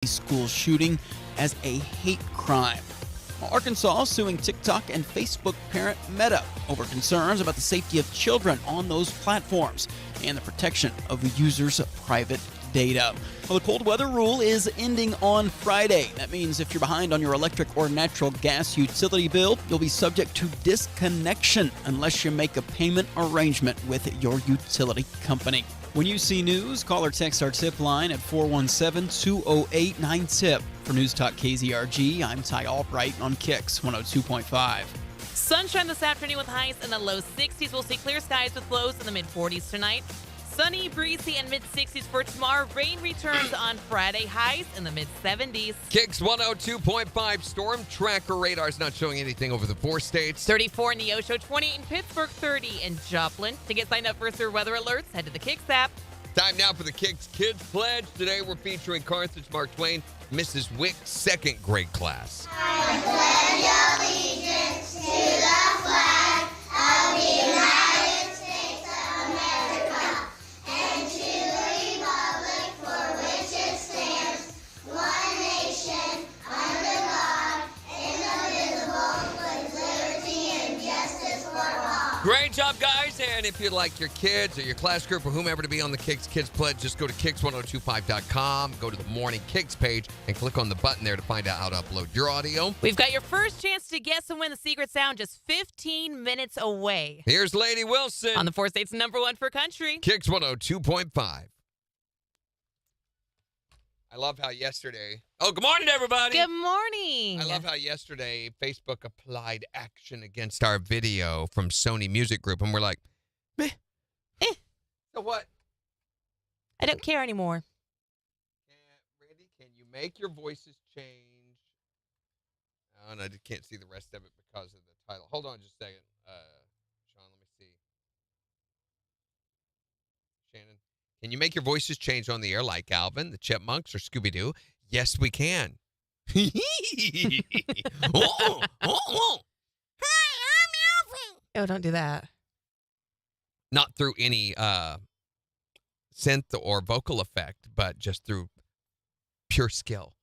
school shooting as a hate crime. Arkansas suing TikTok and Facebook parent Meta over concerns about the safety of children on those platforms and the protection of the users' private data. Well, the cold weather rule is ending on Friday. That means if you're behind on your electric or natural gas utility bill, you'll be subject to disconnection unless you make a payment arrangement with your utility company. When you see news, call or text our tip line at 417-208-9TIP. For News Talk KZRG, I'm Ty Albright on KIX 102.5. Sunshine this afternoon with highs in the low 60s. We'll see clear skies with lows in the mid-40s tonight. Sunny, breezy, and mid-60s for tomorrow. Rain returns on Friday. Highs in the mid-70s. KIX 102.5 storm tracker radar's not showing anything over the 4 states. 34 in Neosho, 28 in Pittsburgh, 30 in Joplin. To get signed up for severe weather alerts, head to the KIX app. Time now for the KIX Kids Pledge. Today we're featuring Carthage Mark Twain, Mrs. Wick's second grade class. I pledge allegiance to the flag of the United States of America and to the republic for which it stands, one nation, under God, indivisible, with liberty and justice for all. Great job, guys. And if you'd like your kids or your class group or whomever to be on the KIX Kids Pledge, just go to KIX1025.com, go to the Morning KIX page, and click on the button there to find out how to upload your audio. We've got your first chance to guess and win the secret sound just 15 minutes away. Here's Lady Wilson On the 4 states #1 for country. KIX 102.5. I love how yesterday... Oh, good morning, everybody. Good morning. I love how yesterday Facebook applied action against our video from Sony Music Group, and we're like, meh. So what? I don't care anymore. Randy, can you make your voices change? Oh, no, I can't see the rest of it because of the title. Hold on just a second. Sean, let me see. Shannon, can you make your voices change on the air like Alvin, the Chipmunks, or Scooby-Doo? Yes, we can. Oh, oh, oh. Hi, I'm Alvin. Oh, don't do that. Not through any synth or vocal effect, but just through pure skill.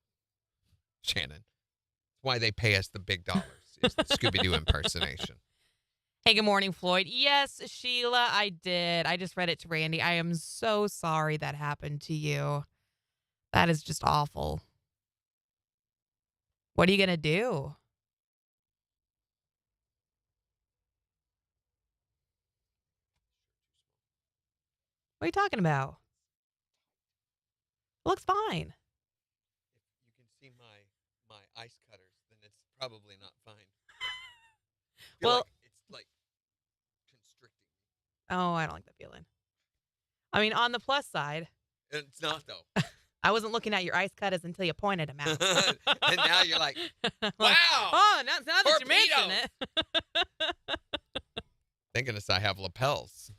Shannon. That's why they pay us the big dollars. It's the Scooby-Doo impersonation. Hey, good morning, Floyd. Yes, Sheila, I did. I just read it to Randy. I am so sorry that happened to you. That is just awful. What are you going to do? What are you talking about? It looks fine. If you can see my ice cutters, then it's probably not fine. Well, it's like constricting. Oh, I don't like that feeling. I mean, on the plus side, It's not, though. I wasn't looking at your ice cutters until you pointed them out. And now you're like, Like, wow. oh, now that you Torpedo. mention it. Thank goodness I have lapels.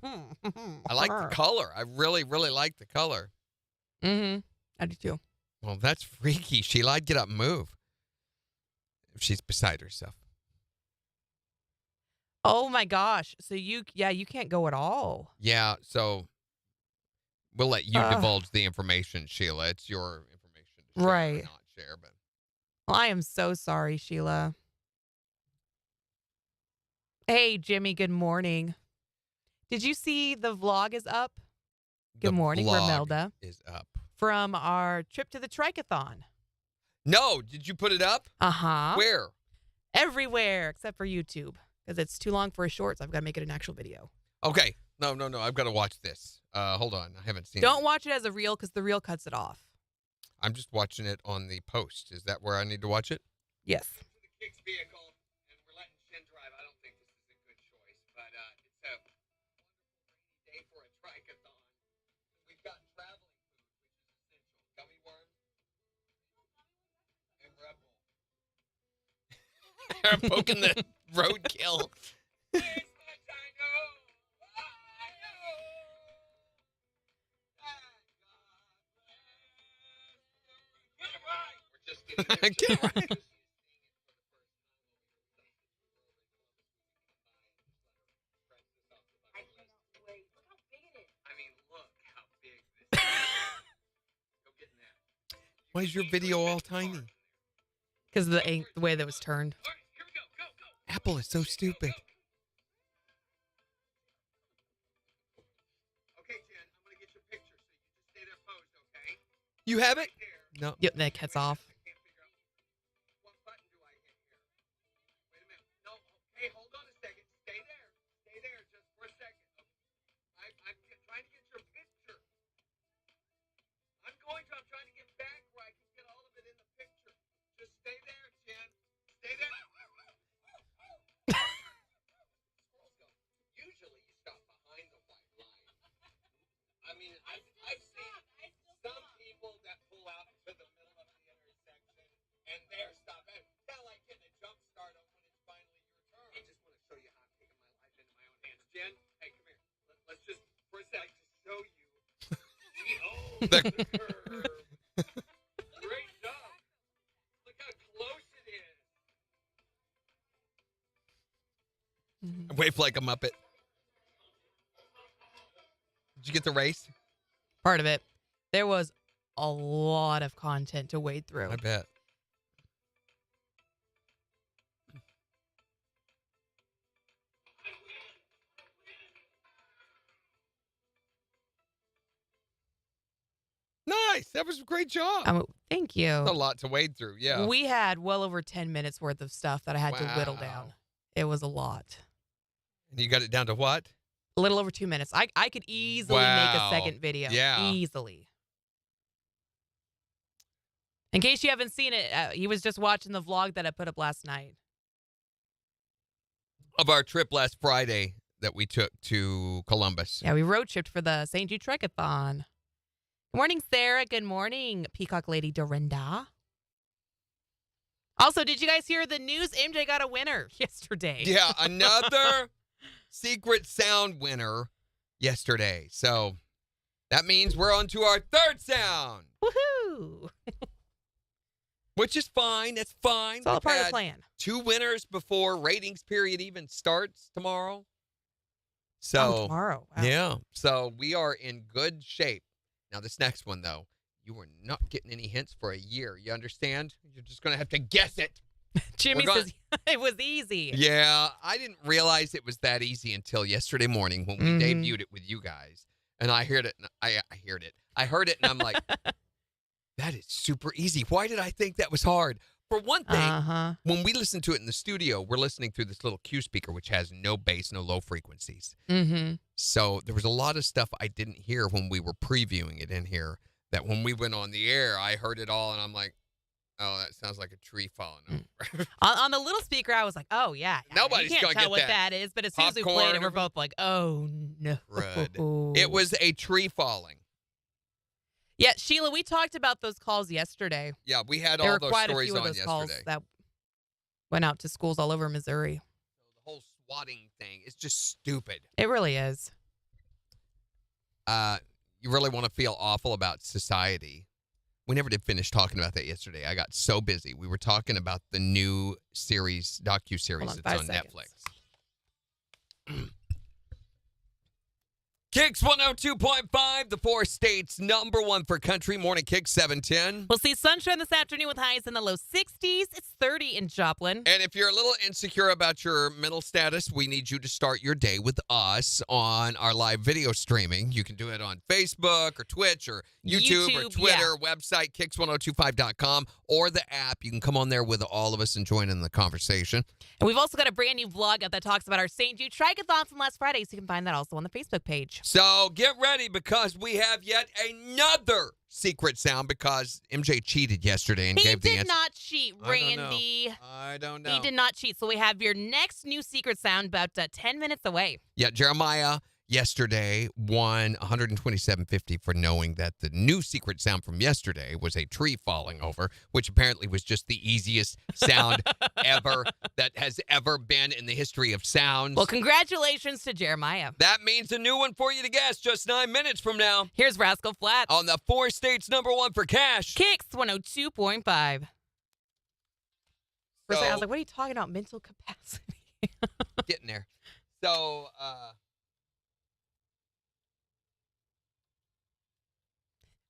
I like the color. I really, really like the color. Mm-hmm. I do too. Well, that's freaky, Sheila. I'd get up and move if she's beside herself. Oh my gosh. So you can't go at all. Yeah, so we'll let you divulge the information, Sheila. It's your information to share Right. or not share. But Well, I am so sorry, Sheila. Hey, Jimmy, good morning. Did you see the vlog is up? Good the morning, vlog Romelda. is up. From our trip to the Triathlon. No, did you put it up? Uh-huh. Where? Everywhere except for YouTube. Because it's too long for a short, so I've got to make it an actual video. Okay. No. I've got to watch this. Hold on. I haven't seen Don't it. watch it as a reel because the reel cuts it off. I'm just watching it on the post. Is that where I need to watch it? Yes. To the KIX vehicle, and we're letting Shin drive. I don't think this is a good choice, but it's a wonderful rainy day for a triathlon. We've got traveling food, which is essential. Gummy worms and Red Bull. I'm poking the roadkill. Get it right. Why is your video all tiny? Because the way that was turned. Apple is so stupid. Okay, Jen, I'm going to get your picture, so you just stay there posed, okay? You have it? No. Yep, that cuts off. I can't figure out what button do I hit here. Wait a minute. No, hey, hold on a second. Stay there. Stay there just for a second. I'm trying to get your picture. I'm trying to get back where I can get all of it in the picture. Just stay there, Jen. Stay there. Usually you stop behind the white line. I mean, I've seen some people that pull out to the middle of the intersection and they're stopping. Kind of like getting a jump start on when it's finally your turn. I just want to show you how I'm taking my life into my own hands. Jen, hey, come here. Let's just, for a sec, just show you. The curve. Great job. Look how close it is. Wave like a Muppet. Did you get the race? Part of it. There was a lot of content to wade through. I bet. Nice. That was a great job. Thank you. A lot to wade through. Yeah. We had well over 10 minutes worth of stuff that I had to whittle down. It was a lot. And you got it down to what? A little over 2 minutes. I could easily make a second video. Yeah. Easily. In case you haven't seen it, he was just watching the vlog that I put up last night. Of our trip last Friday that we took to Columbus. Yeah, we road tripped for the St. Jude Trek-a-thon. Good morning, Sarah. Good morning, Peacock Lady Dorinda. Also, did you guys hear the news? MJ got a winner yesterday. Yeah, another secret sound winner yesterday. So that means we're on to our third sound. Woohoo! Which is fine. That's fine. It's all part of the plan. 2 winners before ratings period even starts tomorrow. So tomorrow. Wow. Yeah. So we are in good shape. Now, this next one, though, you are not getting any hints for a year. You understand? You're just going to have to guess it. Jimmy says it was easy. Yeah, I didn't realize it was that easy until yesterday morning when we debuted it with you guys. And I heard it. And I heard it, and I'm like, that is super easy. Why did I think that was hard? For one thing, when we listen to it in the studio, we're listening through this little Q speaker, which has no bass, no low frequencies. Mm-hmm. So there was a lot of stuff I didn't hear when we were previewing it in here that when we went on the air, I heard it all, and I'm like, oh, that sounds like a tree falling over. On the little speaker, I was like, oh, yeah. Nobody's going to get tell what that is, but as soon as we played it, we're both like, oh, no. Crud. It was a tree falling. Yeah, Sheila, we talked about those calls yesterday. Yeah, we had all those stories on yesterday. There were quite a few of those calls that went out to schools all over Missouri. The whole swatting thing is just stupid. It really is. You really want to feel awful about society. We never did finish talking about that yesterday. I got so busy. We were talking about the new series, docuseries that's on Netflix. KIX 102.5, the 4 states #1 for country. Morning KIX 710. We'll see sunshine this afternoon with highs in the low 60s. It's 30 in Joplin. And if you're a little insecure about your mental status, we need you to start your day with us on our live video streaming. You can do it on Facebook or Twitch or YouTube or Twitter, website, KIX1025.com, or the app. You can come on there with all of us and join in the conversation. And we've also got a brand new vlog up that talks about our St. Jude Trek-a-thon from last Friday, so you can find that also on the Facebook page. So get ready because we have yet another secret sound because MJ cheated yesterday and gave the answer. He did not cheat, Randy. I don't know. He did not cheat. So we have your next new secret sound about 10 minutes away. Yeah, Jeremiah yesterday won $127.50 for knowing that the new secret sound from yesterday was a tree falling over, which apparently was just the easiest sound ever that has ever been in the history of sounds. Well, congratulations to Jeremiah. That means a new one for you to guess just 9 minutes from now. Here's Rascal Flatts on the 4 states #1 for cash. KIX 102.5. First, I was like, what are you talking about? Mental capacity. Getting there. So,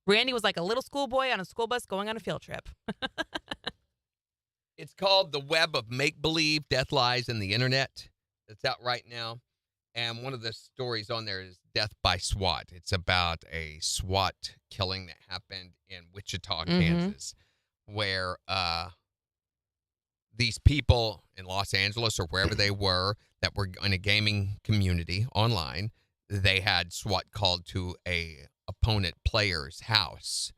Randy was like a little schoolboy on a school bus going on a field trip. It's called The Web of Make-Believe, Death, Lies, and the Internet. It's out right now. And one of the stories on there is Death by SWAT. It's about a SWAT killing that happened in Wichita, Kansas, where these people in Los Angeles or wherever they were that were in a gaming community online, they had SWAT called to a opponent player's house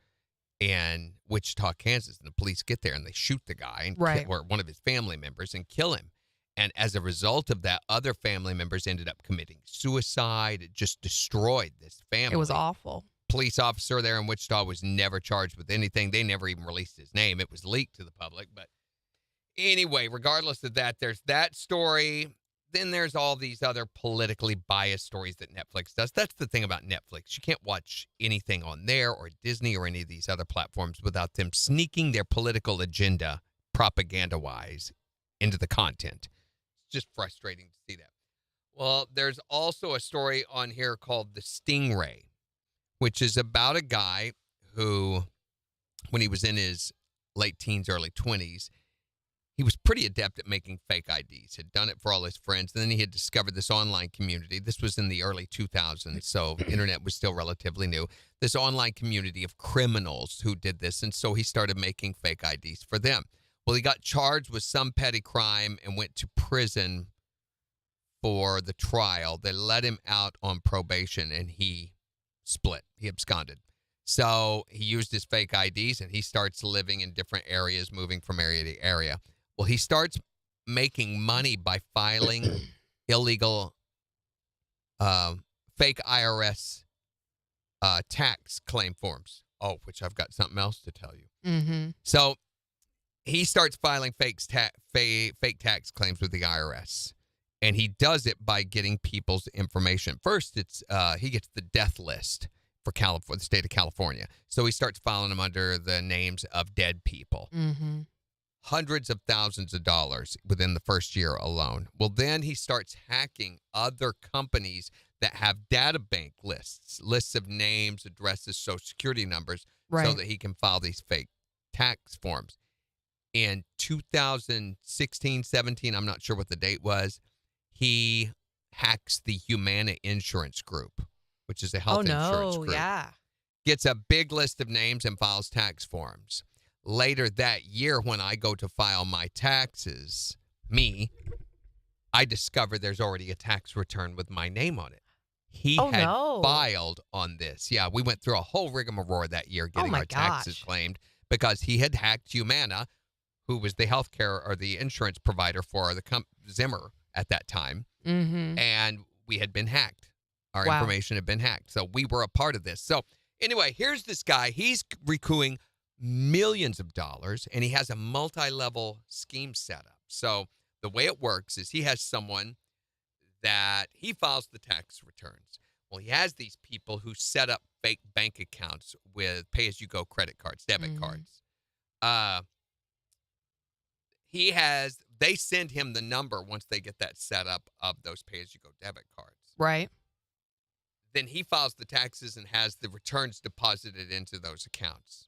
in Wichita, Kansas, and the police get there and they shoot the guy and or one of his family members and kill him. And as a result of that, other family members ended up committing suicide. It just destroyed this family. It was awful. Police officer there in Wichita was never charged with anything. They never even released his name. It was leaked to the public. But anyway, regardless of that, there's that story. Then there's all these other politically biased stories that Netflix does. That's the thing about Netflix. You can't watch anything on there or Disney or any of these other platforms without them sneaking their political agenda propaganda-wise into the content. It's just frustrating to see that. Well, there's also a story on here called The Stingray, which is about a guy who, when he was in his late teens, early 20s, he was pretty adept at making fake IDs, had done it for all his friends. And then he had discovered this online community. This was in the early 2000s, so internet was still relatively new. This online community of criminals who did this. And so he started making fake IDs for them. Well, he got charged with some petty crime and went to prison for the trial. They let him out on probation, and he split. He absconded. So he used his fake IDs, and he starts living in different areas, moving from area to area. Well, he starts making money by filing illegal fake IRS tax claim forms. Oh, which I've got something else to tell you. So he starts filing fake tax claims with the IRS. And he does it by getting people's information. First, it's he gets the death list for the state of California. So he starts filing them under the names of dead people. Hundreds of thousands of dollars within the first year alone. Well, then he starts hacking other companies that have data bank lists of names, addresses, social security numbers, so that he can file these fake tax forms. In 2016, 17, I'm not sure what the date was, he hacks the Humana Insurance Group, which is a health insurance group. Gets a big list of names and files tax forms. Later that year, when I go to file my taxes, I discover there's already a tax return with my name on it. He had filed on this. Yeah, we went through a whole rigmarole that year getting our taxes claimed because he had hacked Humana, who was the healthcare or the insurance provider for the Zimmer at that time. And we had been hacked. Our information had been hacked. So we were a part of this. So anyway, here's this guy. He's recouping millions of dollars, and he has a multi-level scheme set up. So the way it works is he has someone that he files the tax returns. Well, he has these people who set up fake bank accounts with pay-as-you-go credit cards, debit cards. They send him the number once they get that set up of those pay-as-you-go debit cards. Then he files the taxes and has the returns deposited into those accounts.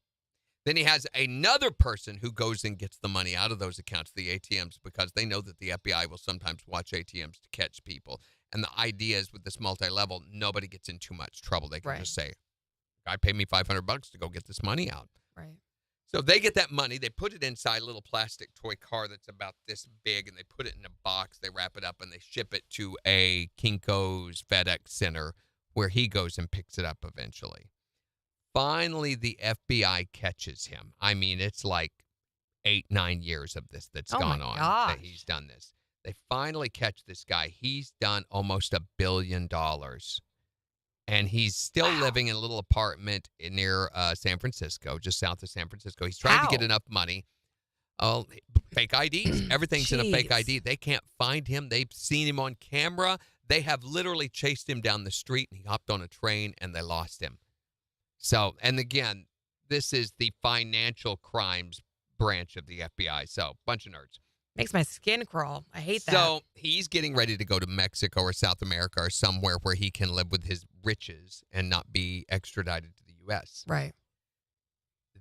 Then he has another person who goes and gets the money out of those accounts, the ATMs, because they know that the FBI will sometimes watch ATMs to catch people. And the idea is with this multi-level, nobody gets in too much trouble. They can just say, guy paid me $500 to go get this money out. So they get that money, they put it inside a little plastic toy car that's about this big, and they put it in a box, they wrap it up, and they ship it to a Kinko's FedEx center where he goes and picks it up eventually. Finally, the FBI catches him. I mean, it's like 8-9 years of this that's gone on that he's done this. They finally catch this guy. He's done almost $1 billion. And he's still living in a little apartment near San Francisco, just south of San Francisco. He's trying to get enough money. Oh, fake IDs. Everything's in a fake ID. They can't find him. They've seen him on camera. They have literally chased him down the street, and he hopped on a train, and they lost him. So, and again, this is the financial crimes branch of the FBI. So, bunch of nerds. Makes my skin crawl. I hate that. So, he's getting ready to go to Mexico or South America or somewhere where he can live with his riches and not be extradited to the U.S. Right.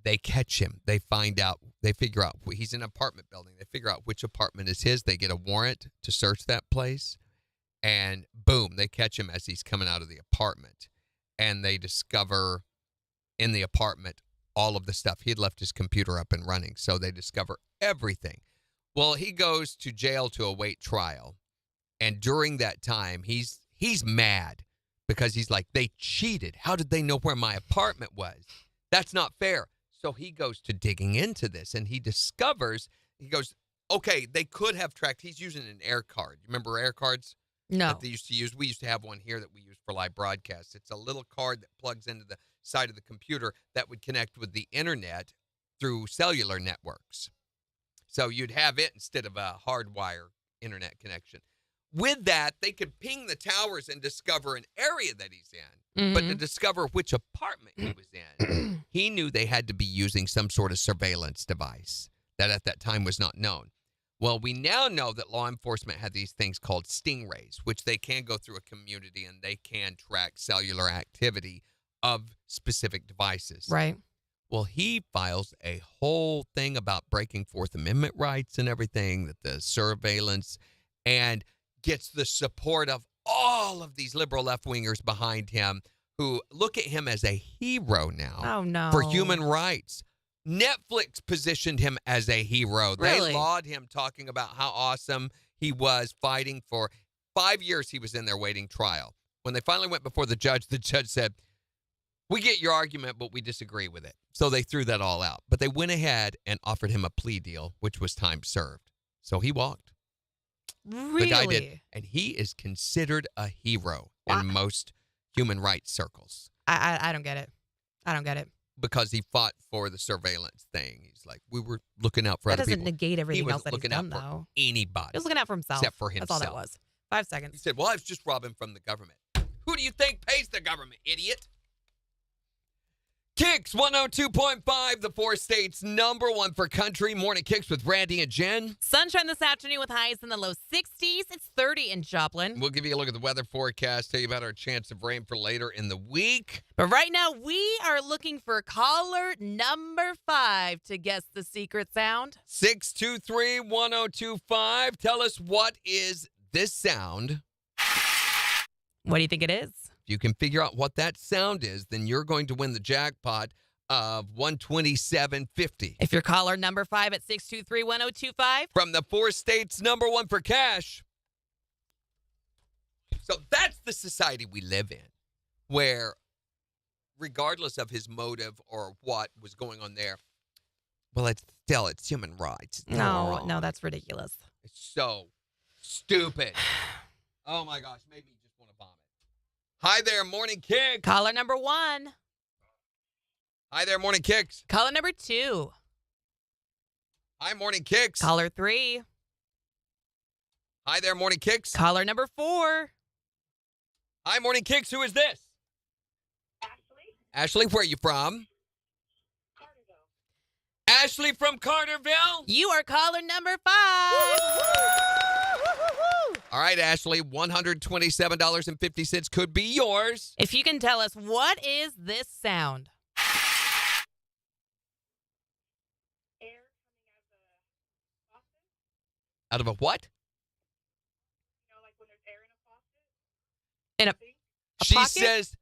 they catch him. They figure out he's in an apartment building. They figure out which apartment is his. They get a warrant to search that place. And boom, they catch him as he's coming out of the apartment. And they discover in the apartment all of the stuff. He had left his computer up and running. So they discover everything. Well, he goes to jail to await trial. And during that time, he's mad because he's like, they cheated. How did they know where my apartment was? That's not fair. So he goes to digging into this, and he goes, okay, they could have tracked. He's using an air card. You remember air cards? No. That they used to use. We used to have one here that we use for live broadcasts. It's a little card that plugs into the side of the computer that would connect with the internet through cellular networks. So you'd have it instead of a hardwire internet connection. With that, they could ping the towers and discover an area that he's in. But to discover which apartment he was in, he knew they had to be using some sort of surveillance device that at that time was not known. Well, we now know that law enforcement had these things called stingrays, which they can go through a community and they can track cellular activity of specific devices. Right. Well, he files a whole thing about breaking Fourth Amendment rights and everything, that the surveillance, and gets the support of all of these liberal left-wingers behind him who look at him as a hero now Oh, no. for human rights. Netflix positioned him as a hero. Really? They lauded him, talking about how awesome he was fighting for 5 years. He was in there waiting trial. When they finally went before the judge said, we get your argument, but we disagree with it. So they threw that all out. But they went ahead and offered him a plea deal, which was time served. So he walked. Really? The guy did. And he is considered a hero in most human rights circles. I don't get it. I don't get it. Because he fought for the surveillance thing. He's like, we were looking out for That other doesn't people. negate everything else that he's looking done, out for though. anybody. He was looking out for himself. Except for himself. That's all that was. 5 He seconds. said, well, I was just robbing from the government. Who do you think pays the government, idiot? KIX 102.5, the 4 states' #1 for country. Morning KIX with Randy and Jen. Sunshine this afternoon with highs in the low 60s. It's 30 in Joplin. We'll give you a look at the weather forecast, tell you about our chance of rain for later in the week. But right now, we are looking for caller number 5 to guess the secret sound. 623-1025. Tell us, what is this sound? What do you think it is? If you can figure out what that sound is, then you're going to win the jackpot of $127.50. If you're caller number 5 at 623-1025. From the 4 states' #1 for cash. So that's the society we live in, where regardless of his motive or what was going on there, well, it's human rights. It's No, wrong. no, that's ridiculous. It's so stupid. Oh my gosh, made me just want to vomit. Hi there, Morning KIX. Caller number 1. Hi there, Morning KIX. Caller number 2. Hi, Morning KIX. Caller 3. Hi there, Morning KIX. Caller number 4. Hi, Morning KIX. Who is this? Ashley? Ashley, where are you from? Carterville. Ashley from Carterville. You are caller number 5. All right, Ashley, $127.50 could be yours. If you can tell us, what is this sound? Air coming out of a faucet? Out of a what? You know, like when there's air in a faucet? In a She pocket?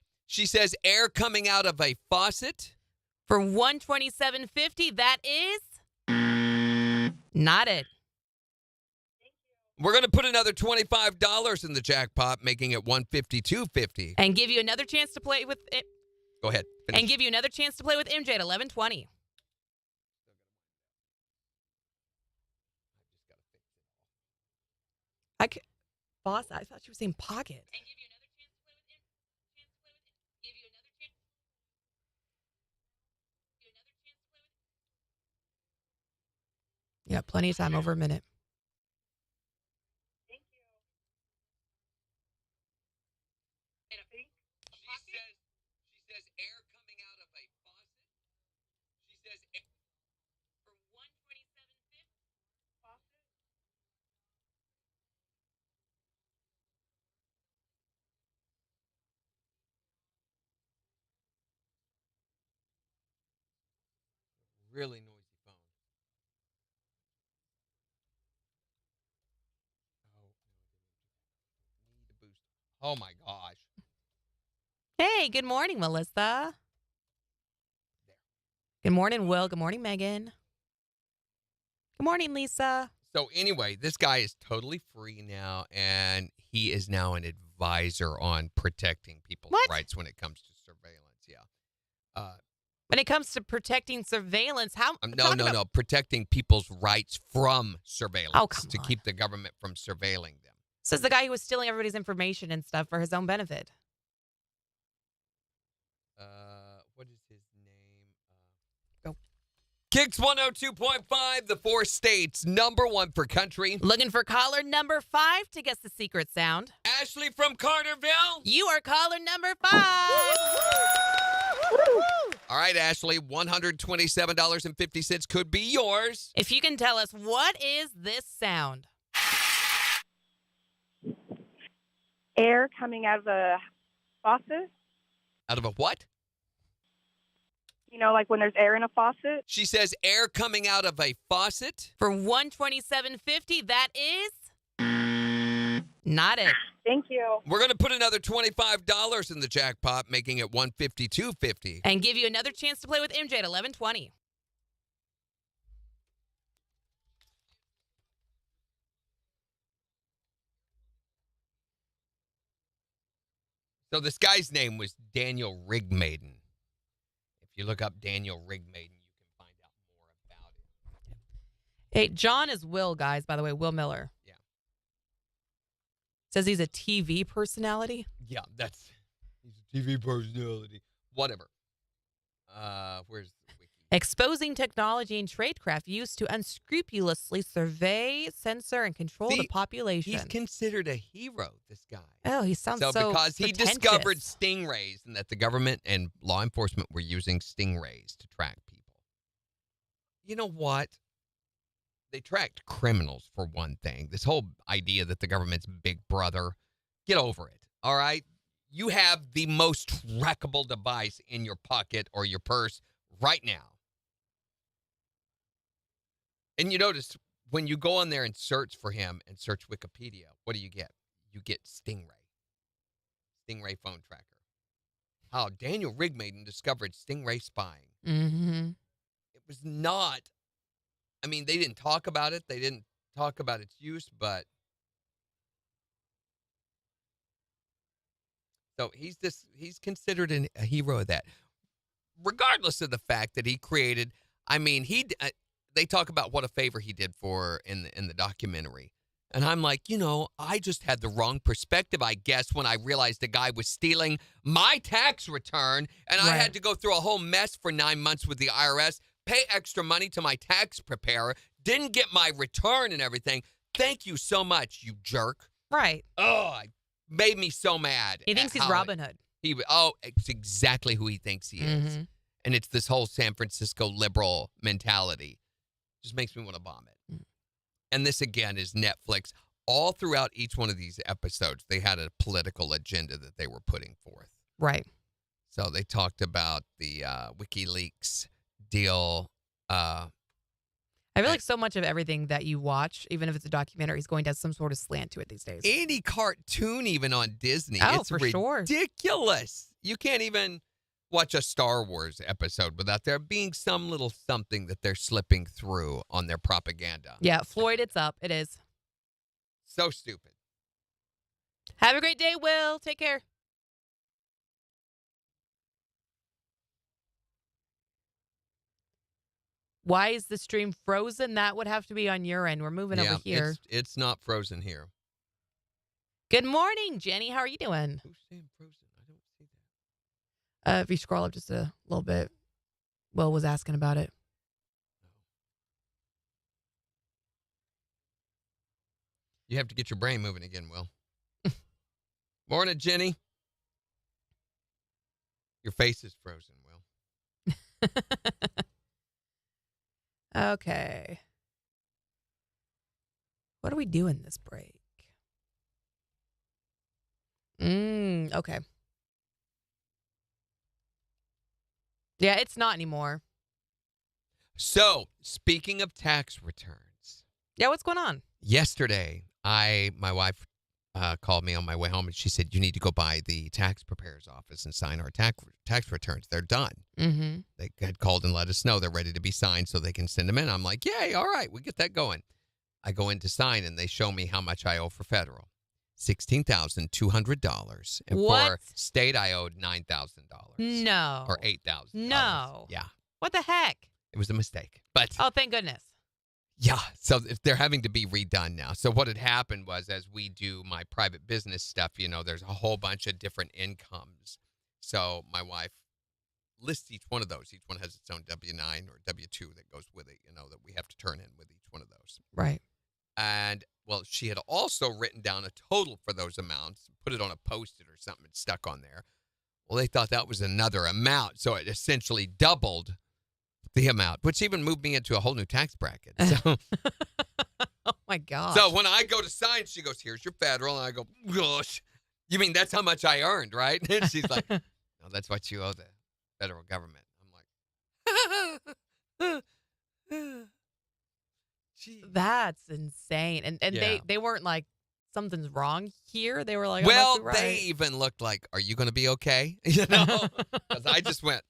says air coming out of a faucet. For $127.50, that is not it. We're going to put another $25 in the jackpot, making it $152.50. And give you another chance to play with it. Go ahead. Finish. And give you another chance to play with MJ at 11:20. Boss, I thought you were saying pocket. And give you another chance to play with him. Give you another chance. Yeah, plenty of time, over a minute. Thank you. She says air coming out of a faucet. She says air For $127.50. Faucet? really noisy phone. Need a boost. Oh my gosh. Hey, good morning, Melissa. Good morning, Will. Good morning, Megan. Good morning, Lisa. So anyway, this guy is totally free now, and he is now an advisor on protecting people's What? rights when it comes to surveillance. Yeah. When it comes to protecting surveillance, how? No. Protecting people's rights from surveillance. Oh, come to on. keep the government from surveilling them. Says the guy who was stealing everybody's information and stuff for his own benefit. What is his name? Go. KIX 102.5, the 4 states, #1 for country. Looking for caller number 5 to guess the secret sound. Ashley from Carterville. You are caller number 5. All right, Ashley, $127.50 could be yours. If you can tell us, what is this sound? Air coming out of a faucet. Out of a what? You know, like when there's air in a faucet. She says air coming out of a faucet. For $127.50, that is not it. Thank you. We're going to put another $25 in the jackpot, making it $152.50. And give you another chance to play with MJ at 11:20. So this guy's name was Daniel Rigmaiden. If you look up Daniel Rigmaiden, you can find out more about him. Hey, John is Will, guys, by the way, Will Miller. Yeah. Says he's a TV personality. Yeah, he's a TV personality. Whatever. Where's the wiki? Exposing technology and tradecraft used to unscrupulously survey, censor, and control the population. He's considered a hero, this guy. Oh, he sounds so because he pretentious. discovered stingrays and that the government and law enforcement were using stingrays to track people. You know what? They tracked criminals, for one thing. This whole idea that the government's big brother, get over it, all right? You have the most trackable device in your pocket or your purse right now. And you notice when you go on there and search for him and search Wikipedia, what do you get? You get Stingray phone tracker. How Daniel Rigmaiden discovered Stingray spying. Mm-hmm. It was not, I mean, they didn't talk about it. They didn't talk about its use, but so he's considered a hero of that. Regardless of the fact that he created, I mean, they talk about what a favor he did for in the documentary. And I'm like, I just had the wrong perspective, I guess, when I realized the guy was stealing my tax return, and I had to go through a whole mess for 9 months with the IRS, pay extra money to my tax preparer, didn't get my return and everything. Thank you so much, you jerk. Right. Oh, it made me so mad. He thinks he's Robin Hood. It's exactly who he thinks he is. Mm-hmm. And it's this whole San Francisco liberal mentality. Just makes me want to vomit. Mm. And this, again, is Netflix. All throughout each one of these episodes, they had a political agenda that they were putting forth. Right. So they talked about the WikiLeaks deal. I feel like so much of everything that you watch, even if it's a documentary, is going to have some sort of slant to it these days. Any cartoon, even on Disney. Oh, it's for sure. ridiculous. You can't even watch a Star Wars episode without there being some little something that they're slipping through on their propaganda. Yeah, Floyd, it's up. It is. So stupid. Have a great day, Will. Take care. Why is the stream frozen? That would have to be on your end. We're moving over here. It's not frozen here. Good morning, Jenny. How are you doing? Who's saying frozen? I don't see that. If you scroll up just a little bit, Will was asking about it. You have to get your brain moving again, Will. Morning, Jenny. Your face is frozen, Will. Okay. What are we doing this break? Okay. Yeah, it's not anymore. So, speaking of tax returns, Yeah, what's going on? yesterday, my wife called me on my way home, and she said, "You need to go by the tax preparer's office and sign our tax returns. They're done." Mm-hmm. They had called and let us know they're ready to be signed so they can send them in. I'm like, "Yay, all right, we get that going." I go in to sign, and they show me how much I owe for federal. $16,200. And What? for state, I owed $9,000. No. Or $8,000. No. Yeah. What the heck? It was a mistake. But Oh, thank goodness. yeah, so they're having to be redone now. So what had happened was, as we do my private business stuff, there's a whole bunch of different incomes. So my wife lists each one of those. Each one has its own W-9 or W-2 that goes with it, that we have to turn in with each one of those. Right. And, well, she had also written down a total for those amounts, put it on a Post-it or something and stuck on there. Well, they thought that was another amount, so it essentially doubled the amount, which even moved me into a whole new tax bracket. So, Oh, my gosh. so when I go to sign, she goes, "Here's your federal." And I go, "Gosh, you mean that's how much I earned, right?" And she's like, "No, that's what you owe the federal government." I'm like, gee. That's insane. And Yeah. they weren't like, something's wrong here. They were like, Well, oh, that's they right. even looked like, "Are you going to be okay?" Because I just went,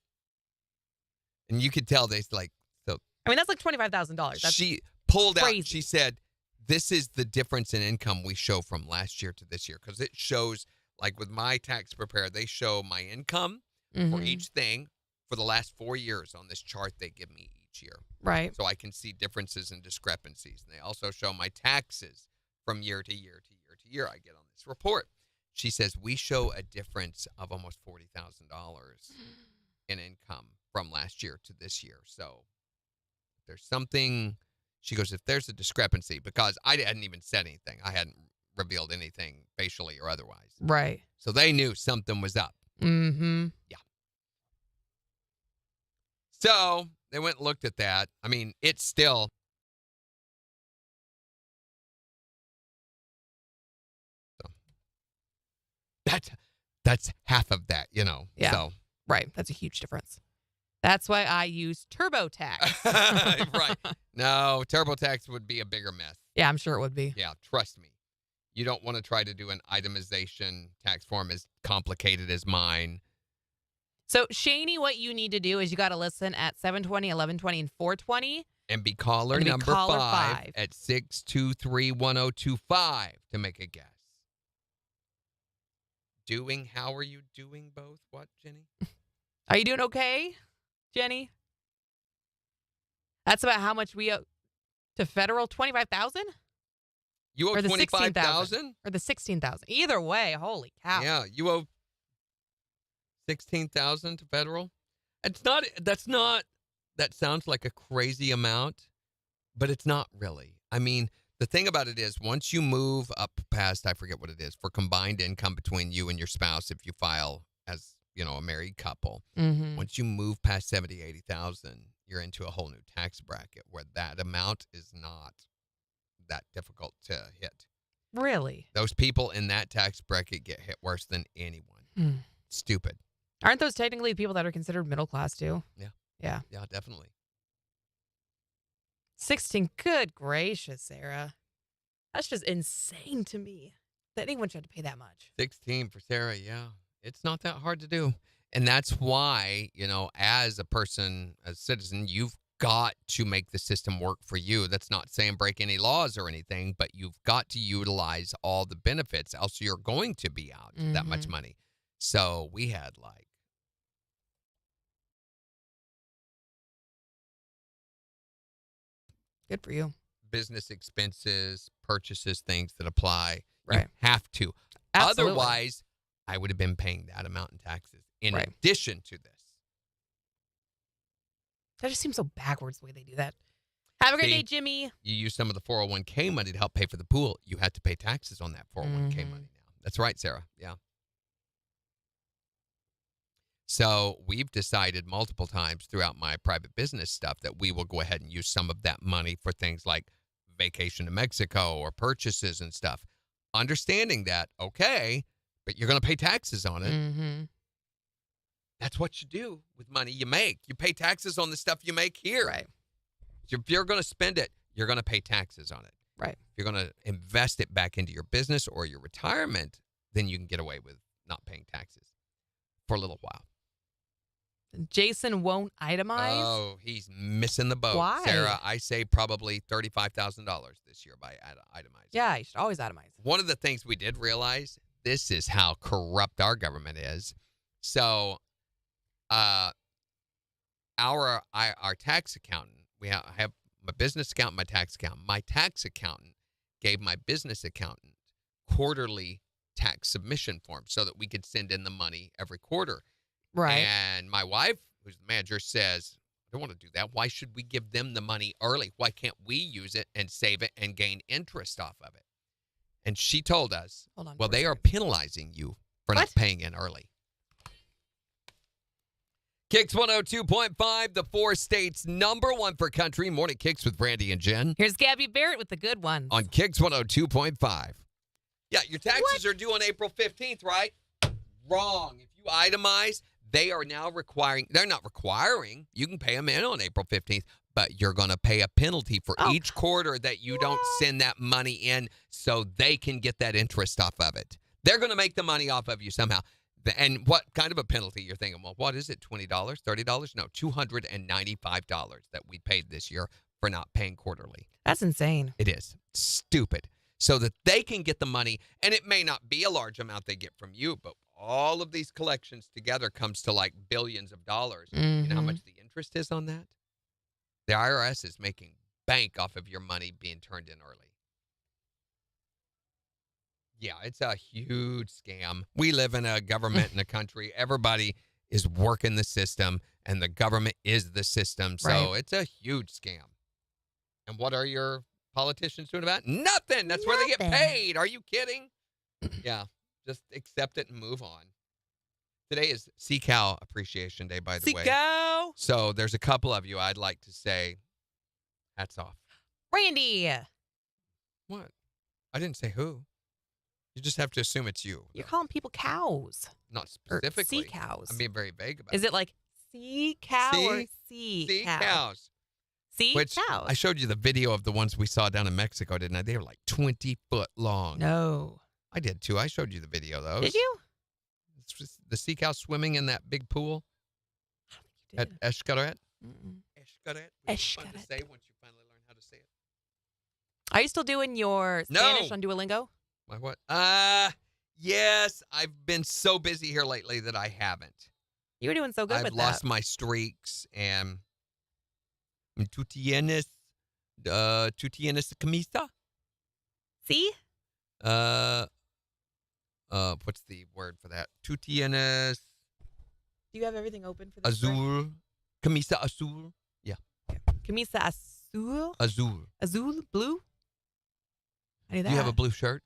and you could tell they like, so I mean, that's like $25,000. That's she pulled crazy. out, she said, "This is the difference in income we show from last year to this year." Because it shows, like with my tax preparer, they show my income for Mhm. each thing for the last 4 years on this chart they give me each year. Right. So I can see differences and discrepancies. And they also show my taxes from year to year to year to year I get on this report. She says, "We show a difference of almost $40,000 in income from last year to this year. So there's something," she goes, "if there's a discrepancy," because I hadn't even said anything. I hadn't revealed anything facially or otherwise. Right. So they knew something was up. Mm-hmm. So they went and looked at that. I mean, it's still, so that's half of that, Yeah. So Right. That's a huge difference. That's why I use TurboTax. right. No, TurboTax would be a bigger mess. Yeah, I'm sure it would be. Yeah, trust me. You don't want to try to do an itemization tax form as complicated as mine. So, Shaney, what you need to do is you got to listen at 7:20, 11:20, and 4:20. And be caller And be number caller 5 5. at 623-1025 to make a guess. How are you doing both? What, Jenny? Are you doing okay, Jenny? That's about how much we owe to federal, 25,000 You owe or the 25,000? or the 16,000. Either way, holy cow. Yeah, you owe 16,000 to federal. That sounds like a crazy amount, but it's not really. I mean, the thing about it is, once you move up past, I forget what it is, for combined income between you and your spouse, if you file as, a married couple, Mm-hmm. once you move past 70, 80,000, you're into a whole new tax bracket where that amount is not that difficult to hit. Really? Those people in that tax bracket get hit worse than anyone. Hmm. Stupid. Aren't those technically people that are considered middle class too? Yeah. Yeah. Yeah, definitely. 16. Good gracious, Sarah. That's just insane to me that anyone should have to pay that much. 16 for Sarah, yeah. It's not that hard to do. And that's why, as a person, as a citizen, you've got to make the system work for you. That's not saying break any laws or anything, but you've got to utilize all the benefits, else you're going to be out that much Mhm. money. So we had Good for you. business expenses, purchases, things that apply. You Right. have to. Absolutely. Otherwise, I would have been paying that amount in taxes in Right. addition to this. That just seems so backwards the way they do that. Have a great See? day, Jimmy. You use some of the 401k money to help pay for the pool. You have to pay taxes on that 401k Mhm. money now. That's right, Sarah. Yeah. So we've decided multiple times throughout my private business stuff that we will go ahead and use some of that money for things like vacation to Mexico or purchases and stuff. Understanding that, okay, but you're going to pay taxes on it. Mm-hmm. That's what you do with money you make. You pay taxes on the stuff you make here. Right. If you're going to spend it, you're going to pay taxes on it. Right. If you're going to invest it back into your business or your retirement, then you can get away with not paying taxes for a little while. Jason won't itemize? Oh, he's missing the boat. Why? Sarah, I say probably $35,000 this year by itemizing. Yeah, you should always itemize. One of the things we did realize, this is how corrupt our government is. So, our tax accountant, I have my business accountant, my tax accountant. My tax accountant gave my business accountant quarterly tax submission forms so that we could send in the money every quarter. Right. And my wife, who's the manager, says, I don't want to do that. Why should we give them the money early? Why can't we use it and save it and gain interest off of it? And she told us, Hold on. well, they are penalizing you for not paying in early. KIX 102.5, the 4 states #1 for country. Morning KIX with Brandy and Jen Here's Gabby Barrett with the good ones. on KIX 102.5. Yeah, your taxes are due on April 15th, right? Wrong. If you itemize, they are now they're not requiring, you can pay them in on April 15th, but you're going to pay a penalty for each quarter that you don't send that money in so they can get that interest off of it. They're going to make the money off of you somehow. And what kind of a penalty? You're thinking, well, what is it, $20, $30? No, $295 that we paid this year for not paying quarterly. That's insane. It is stupid. So that they can get the money, and it may not be a large amount they get from you, but all of these collections together comes to like billions of dollars. You know how much the interest is on that? The IRS is making bank off of your money being turned in early. Yeah, it's a huge scam. We live in a government in a country. Everybody is working the system, and the government is the system. So it's a huge scam. And what are your politicians doing about it? Nothing. That's where they get paid. Are you kidding? Yeah, just accept it and move on. Today is Sea Cow Appreciation Day, by the way. Sea Cow. So there's a couple of you I'd like to say hats off. Randy. What? I didn't say who. You just have to assume it's you. You're calling people cows. Not specifically. Or sea cows. I'm being very vague about it. Is it like sea cow or sea cow? Cows. Sea cows. I showed you the video of the ones we saw down in Mexico, didn't I? They were like 20 foot long. No. I did too. I showed you the video, though. Did you? It's just the sea cow swimming in that big pool You at did. Escaret. Mm-mm. Escaret. It's fun to Escaret. say once you finally learn how to say it. Are you still doing your Spanish on Duolingo? My what? Yes. I've been so busy here lately that I haven't. You were doing so good I've with lost that. my streaks, and tú tienes camisa? See? What's the word for that? Tú tienes Do you have everything open for this? azul? Camisa azul? Yeah. Camisa azul? Azul. Azul? Blue? I knew that. Do you have a blue shirt?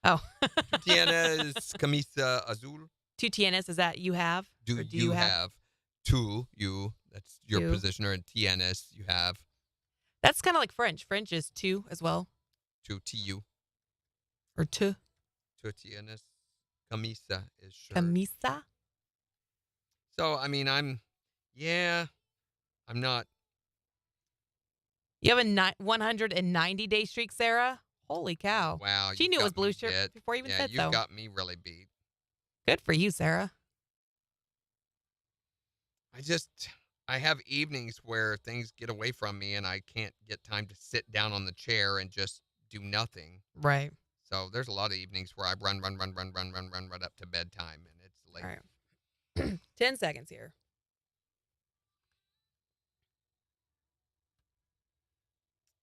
Oh. Tú tienes camisa azul? Two tienes, is that you have? Do Or you have? Two, you. That's your You. positioner. And tienes, you have. That's kind of like French. French is two as well. Two, tu. Or two. Tú tienes camisa is shirt. Camisa? So, I mean, I'm not. You have a 190-day streak, Sarah? Holy cow. Wow. She you knew it got was blue me shirt beat. before you even Yeah, said you so. got me really beat. Good for you, Sarah. I have evenings where things get away from me and I can't get time to sit down on the chair and just do nothing. Right. So there's a lot of evenings where I run right up to bedtime, and it's late. All right. 10 seconds here.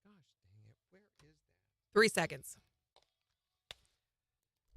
Gosh dang it, where is that? 3 seconds.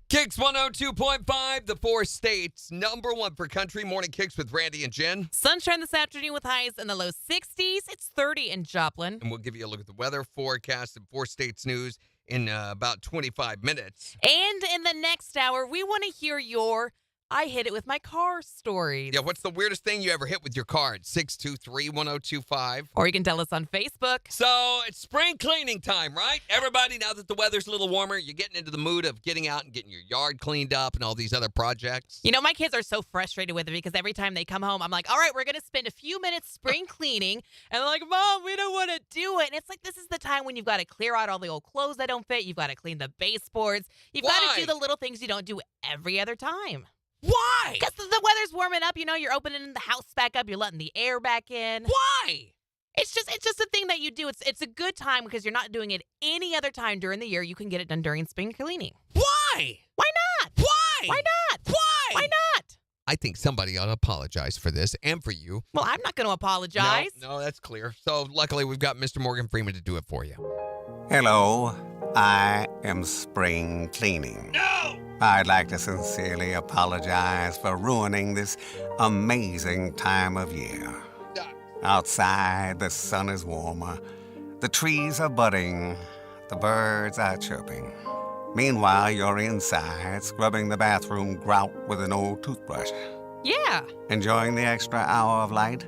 KIX 102.5, the 4 states, #1 for country. Morning KIX with Randy and Jen. Sunshine this afternoon with highs in the low 60s. It's 30 in Joplin. And we'll give you a look at the weather forecast and 4 states news in about 25 minutes. And in the next hour, we want to hear your I hit it with my car stories. Yeah, what's the weirdest thing you ever hit with your card? 623-1025. Or you can tell us on Facebook. So it's spring cleaning time, right? Everybody, now that the weather's a little warmer, you're getting into the mood of getting out and getting your yard cleaned up and all these other projects. You know, my kids are so frustrated with it because every time they come home, I'm like, all right, we're going to spend a few minutes spring cleaning. And they're like, Mom, we don't want to do it. And it's like, this is the time when you've got to clear out all the old clothes that don't fit. You've got to clean the baseboards. You've got Why? to do the little things you don't do every other time. Why? Because the weather's warming up, you know, you're opening the house back up, you're letting the air back in. Why? It's just a thing that you do. It's a good time because you're not doing it any other time during the year. You can get it done during spring cleaning. Why? Why not? Why? Why not? Why? Why not? I think somebody ought to apologize for this and for you. Well, I'm not going to apologize. No, that's clear. So luckily we've got Mr. Morgan Freeman to do it for you. Hello, I am spring cleaning. No! I'd like to sincerely apologize for ruining this amazing time of year. Outside, the sun is warmer, the trees are budding, the birds are chirping. Meanwhile, you're inside, scrubbing the bathroom grout with an old toothbrush. Yeah. Enjoying the extra hour of light?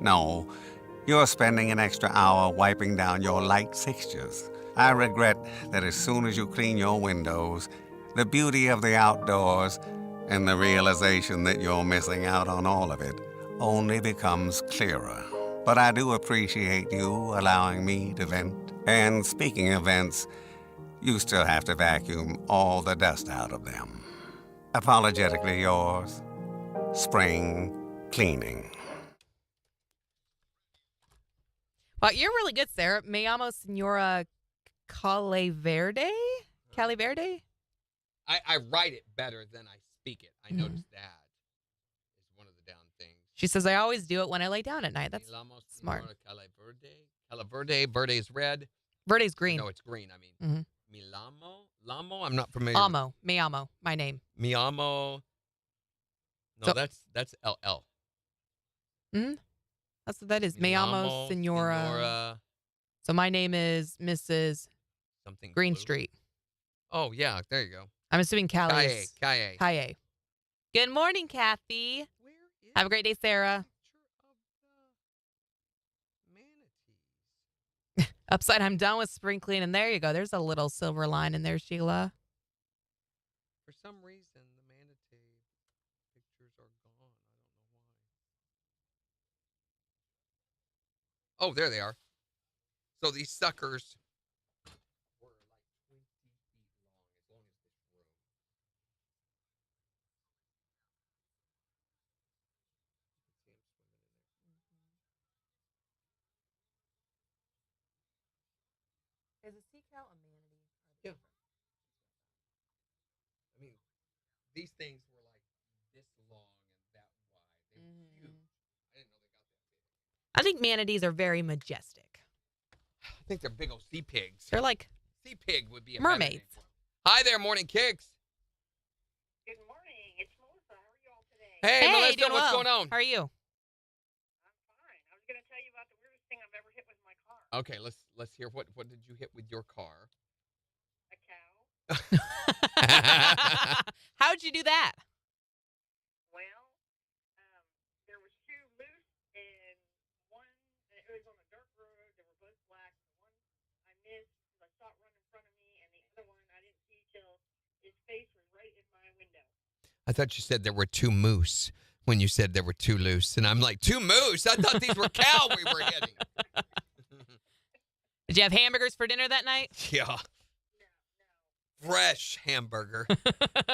No, you're spending an extra hour wiping down your light fixtures. I regret that as soon as you clean your windows, the beauty of the outdoors and the realization that you're missing out on all of it only becomes clearer. But I do appreciate you allowing me to vent. And speaking of vents, you still have to vacuum all the dust out of them. Apologetically yours, Spring Cleaning. Well, you're really good, Sarah. Me llamo Senora Caleverde? Caleverde? I write it better than I speak it. I noticed that is one of the down things. She says, I always do it when I lay down at night. That's smart. Caleverde. Verde is red. Verde's green. No, it's green. I mean, Mhm. Milamo? Lamo? I'm not familiar. Amo. Me amo. My name. Mi amo. No, So- that's LL. That's what that is. Me amo Senora. So my name is Mrs. Something blue. Greenstreet. Oh, yeah. There you go. I'm assuming Callie Kaye. is Kaye. Kaye. Good morning, Kathy. Have a great day, Sarah. Upside, I'm done with spring cleaning. There you go. There's a little silver line in there, Sheila. For some reason, the manatee pictures are gone. I don't know why. Oh, there they are. So these suckers were like 20 feet long, as long as this room. Is a sea cow a manatee? Yeah. I mean, these things were like this long and that wide. They were huge. I didn't know they got that big. I think manatees are very majestic. I think they're big old sea pigs. They're like Sea pig would be a better name mermaids. for 'em. Hi there, Morning Kicks. Good morning. It's Melissa. How are you all today? Hey, Melissa, doing what's well. going on? How are you? I'm fine. I was going to tell you about the weirdest thing I've ever hit with my car. Okay, let's hear what did you hit with your car? A cow. How'd you do that? Well, there was two loose and one, it was on a dirt road. They were both black. The one I missed, I saw it run in front of me, and the other one I didn't see till his face was right in my window. I thought you said there were two moose when you said there were two loose, and I'm like, two moose? I thought these were cow we were hitting. Did you have hamburgers for dinner that night? Yeah. Fresh hamburger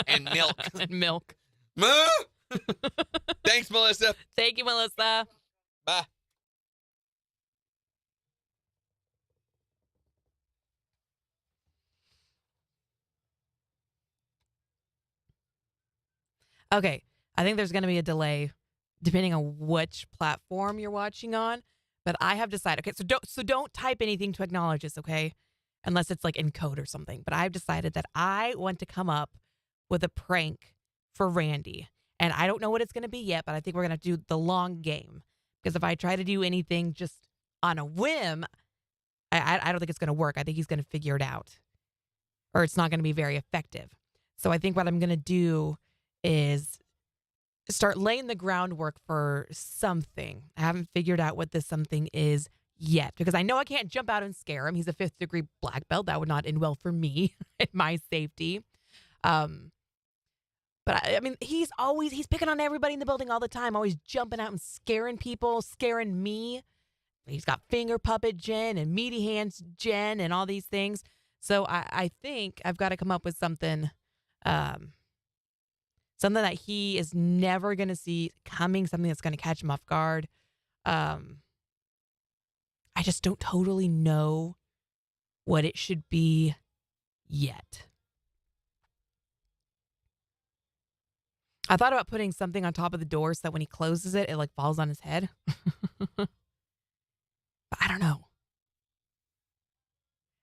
and milk. And milk. Moo! Thanks, Melissa. Thank you, Melissa. Bye. Okay, I think there's going to be a delay depending on which platform you're watching on, but I have decided. Okay, so don't type anything to acknowledge this, okay? Unless it's like in code or something. But I've decided that I want to come up with a prank for Randy. And I don't know what it's going to be yet, but I think we're going to do the long game. Because if I try to do anything just on a whim, I don't think it's going to work. I think he's going to figure it out. Or it's not going to be very effective. So I think what I'm going to do is start laying the groundwork for something. I haven't figured out what this something is yet because I know I can't jump out and scare him. He's a 5th degree black belt. That would not end well for me and my safety. But I mean, he's picking on everybody in the building all the time, always jumping out and scaring people, scaring me. He's got finger puppet Jen and meaty hands Jen and all these things. So I think I've got to come up with something, something that he is never going to see coming, something that's going to catch him off guard. I just don't totally know what it should be yet. I thought about putting something on top of the door so that when he closes it, it like falls on his head. But I don't know.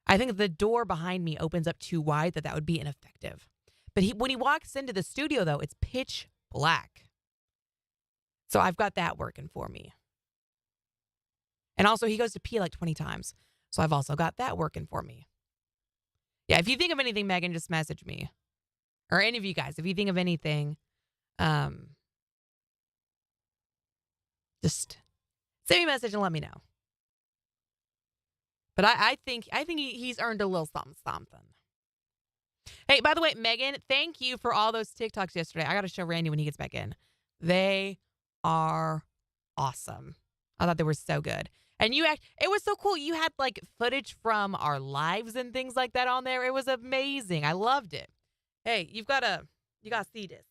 I think if the door behind me opens up too wide, that would be ineffective. But when he walks into the studio, though, it's pitch black. So I've got that working for me. And also, he goes to pee like 20 times. So I've also got that working for me. Yeah, if you think of anything, Megan, just message me. Or any of you guys, if you think of anything, just send me a message and let me know. But I think he's earned a little something. Hey, by the way, Megan, thank you for all those TikToks yesterday. I got to show Randy when he gets back in. They are awesome. I thought they were so good. And it was so cool. You had like footage from our lives and things like that on there. It was amazing. I loved it. Hey, you got to see this.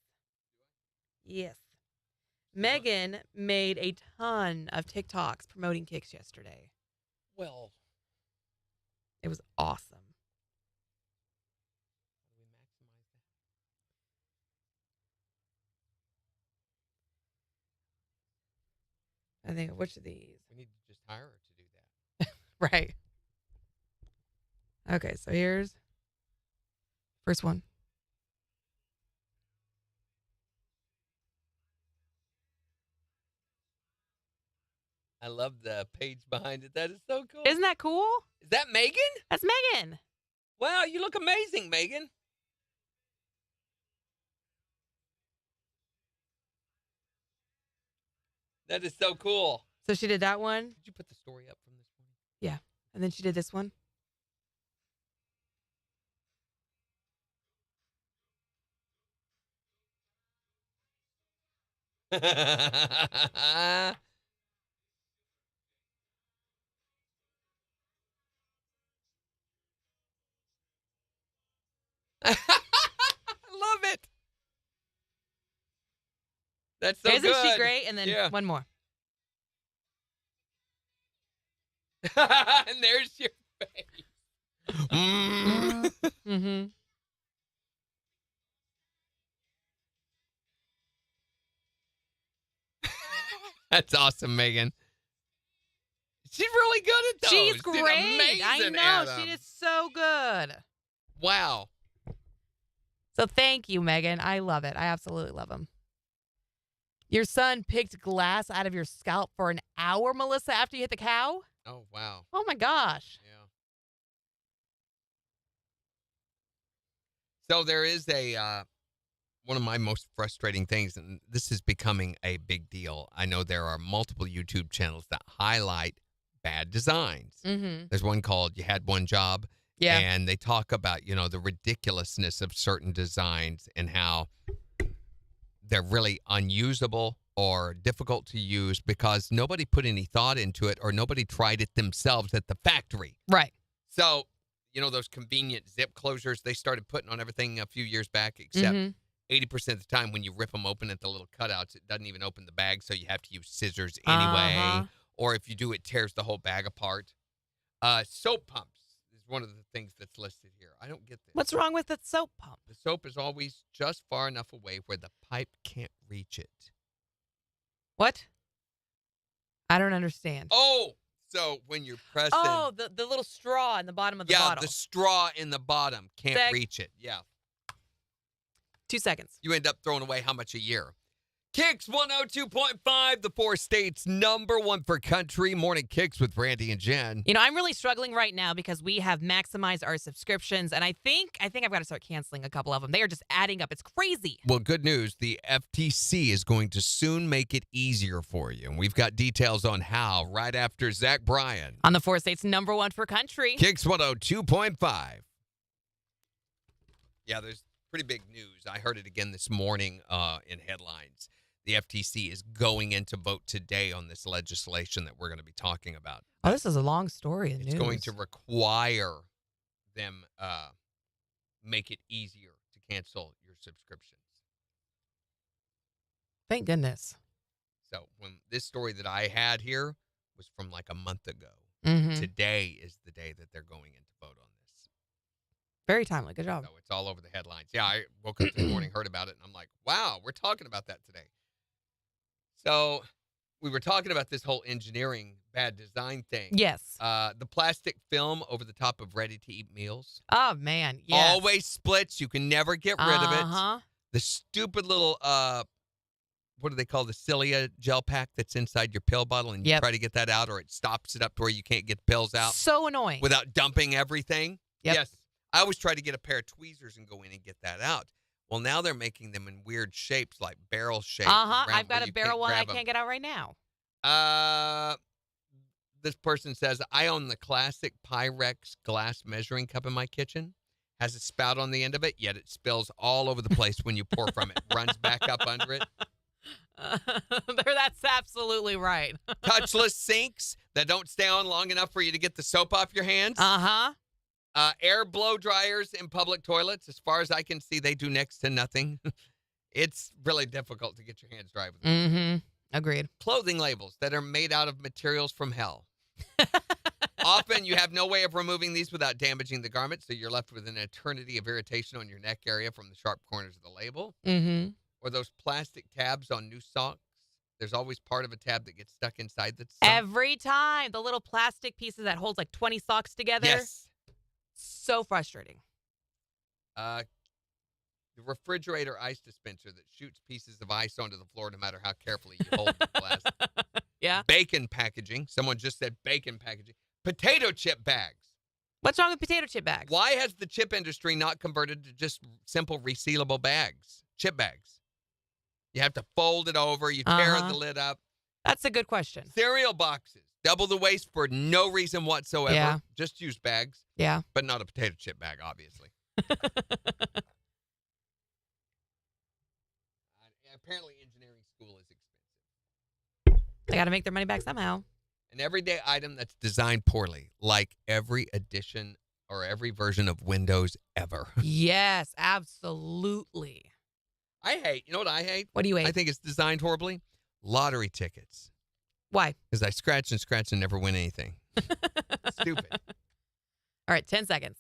Yes. Megan made a ton of TikToks promoting KIX yesterday. Well, it was awesome. I think, which of these? We need to just hire her to do that. Right. Okay, so here's first one. I love the page behind it. That is so cool. Isn't that cool? Is that Megan? That's Megan. Wow, you look amazing, Megan. That is so cool. So she did that one. Did you put the story up from this morning? Yeah. And then she did this one. I love it. That's so Isn't good. she great? And then one more. And there's your face. Mm-hmm. That's awesome, Megan. She's really good at those. She's great. I know. She She did so good. Wow. So thank you, Megan. I love it. I absolutely love him. Your son picked glass out of your scalp for an hour, Melissa, after you hit the cow? Oh, wow. Oh, my gosh. Yeah. So there is one of my most frustrating things, and this is becoming a big deal. I know there are multiple YouTube channels that highlight bad designs. Mm-hmm. There's one called You Had One Job. Yeah. And they talk about, the ridiculousness of certain designs and how they're really unusable or difficult to use because nobody put any thought into it or nobody tried it themselves at the factory. Right. So, those convenient zip closures they started putting on everything a few years back, except 80% of the time when you rip them open at the little cutouts, it doesn't even open the bag, so you have to use scissors anyway. Uh-huh. Or if you do, it tears the whole bag apart. Soap pumps is one of the things that's listed here. I don't get this. What's wrong with the soap pump? The soap is always just far enough away where the pipe can't reach it. What? I don't understand. Oh, so when you're pressing. Oh, the little straw in the bottom of the bottle. Yeah, the straw in the bottom can't reach it. Yeah. 2 seconds. You end up throwing away how much a year? KIX 102.5, the 4 states #1 for country. Morning KIX with Randy and Jen. You know, I'm really struggling right now because we have maximized our subscriptions, and I think I've got to start canceling a couple of them. They are just adding up. It's crazy. Well, good news. The FTC is going to soon make it easier for you. And we've got details on how right after Zach Bryan. On the 4 states #1 for country. KIX 102.5. Yeah, there's pretty big news. I heard it again this morning in headlines. The FTC is going into vote today on this legislation that we're going to be talking about. Oh, this is a long story in It's news. going to require them make it easier to cancel your subscriptions. Thank goodness. So when this story that I had here was from like a month ago. Mm-hmm. Today is the day that they're going into vote on this. Very timely. Good job. So it's all over the headlines. Yeah, I woke up this morning, heard about it, and I'm like, wow, we're talking about that today. So we were talking about this whole engineering bad design thing. Yes. The plastic film over the top of ready-to-eat meals. Oh, man. Yes. Always splits. You can never get rid of it. Uh-huh. The stupid little, what do they call the cilia gel pack that's inside your pill bottle, and you Yep. try to get that out, or it stops it up to where you can't get the pills out So annoying. without dumping everything. Yep. Yes. I always try to get a pair of tweezers and go in and get that out. Well, now they're making them in weird shapes, like barrel shapes. Uh-huh. around I've got where a you barrel one I grab 'em. can't get out right now. This person says, I own the classic Pyrex glass measuring cup in my kitchen. Has a spout on the end of it, yet it spills all over the place when you pour from it. Runs back up under it. That's absolutely right. Touchless sinks that don't stay on long enough for you to get the soap off your hands. Uh-huh. Air blow dryers in public toilets. As far as I can see, they do next to nothing. It's really difficult to get your hands dry with them. Mm-hmm. Agreed. Clothing labels that are made out of materials from hell. Often you have no way of removing these without damaging the garment, so you're left with an eternity of irritation on your neck area from the sharp corners of the label. Mm-hmm. Or those plastic tabs on new socks. There's always part of a tab that gets stuck inside the sock. Every time. The little plastic pieces that holds like 20 socks together. Yes. So frustrating. The refrigerator ice dispenser that shoots pieces of ice onto the floor no matter how carefully you hold the glass. Yeah. Bacon packaging. Someone just said bacon packaging. Potato chip bags. What's wrong with potato chip bags? Why has the chip industry not converted to just simple resealable bags? Chip bags. You have to fold it over. You tear Uh-huh. the lid up. That's a good question. Cereal boxes. Double the waste for no reason whatsoever. Yeah. Just use bags, Yeah. but not a potato chip bag, obviously. Apparently, engineering school is expensive. They got to make their money back somehow. An everyday item that's designed poorly, like every edition or every version of Windows ever. Yes, absolutely. You know what I hate? What do you hate? I think it's designed horribly. Lottery tickets. Why? Because I scratch and never win anything. Stupid. All right, 10 seconds.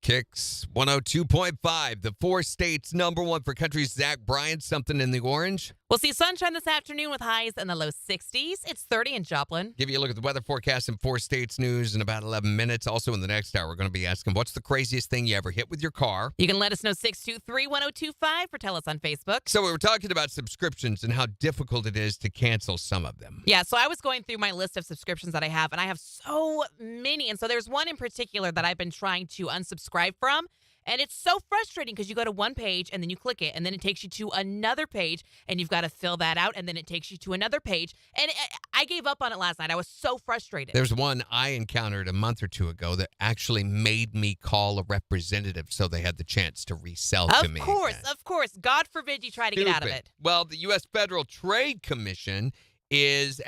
KIX 102.5, the 4 states #1 for country. Zach Bryan, something in the orange. We'll see sunshine this afternoon with highs in the low 60s. It's 30 in Joplin. Give you a look at the weather forecast and 4 states news in about 11 minutes. Also in the next hour, we're going to be asking, what's the craziest thing you ever hit with your car? You can let us know 623-1025 or tell us on Facebook. So we were talking about subscriptions and how difficult it is to cancel some of them. Yeah, so I was going through my list of subscriptions that I have, and I have so many. And so there's one in particular that I've been trying to unsubscribe from. And it's so frustrating because you go to one page and then you click it and then it takes you to another page and you've got to fill that out and then it takes you to another page. And I gave up on it last night. I was so frustrated. There's one I encountered a month or two ago that actually made me call a representative so they had the chance to resell to me. Of course, again. of course. God forbid you try to get out of Stupid. it. Well, the U.S. Federal Trade Commission is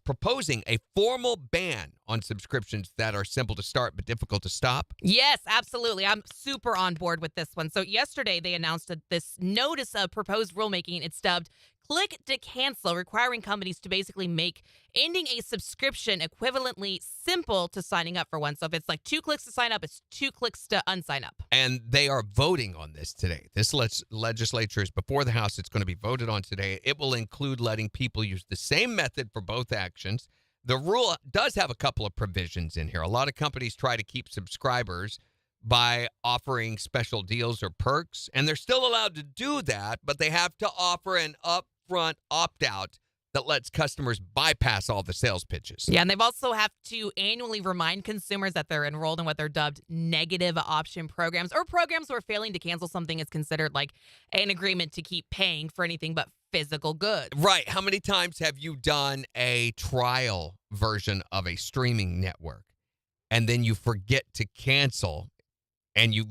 proposing a formal ban on subscriptions that are simple to start but difficult to stop. Yes, absolutely. I'm super on board with this one. So yesterday they announced this notice of proposed rulemaking. It's dubbed Click to Cancel, requiring companies to basically make ending a subscription equivalently simple to signing up for one. So if it's like 2 clicks to sign up, it's 2 clicks to unsign up. And they are voting on this today. This legislature is before the House. It's going to be voted on today. It will include letting people use the same method for both actions. The rule does have a couple of provisions in here. A lot of companies try to keep subscribers by offering special deals or perks, and they're still allowed to do that, but they have to offer an upfront opt-out that lets customers bypass all the sales pitches. Yeah, and they've also have to annually remind consumers that they're enrolled in what they're dubbed negative option programs, or programs where failing to cancel something is considered like an agreement to keep paying for anything but physical goods. Right. How many times have you done a trial version of a streaming network and then you forget to cancel and you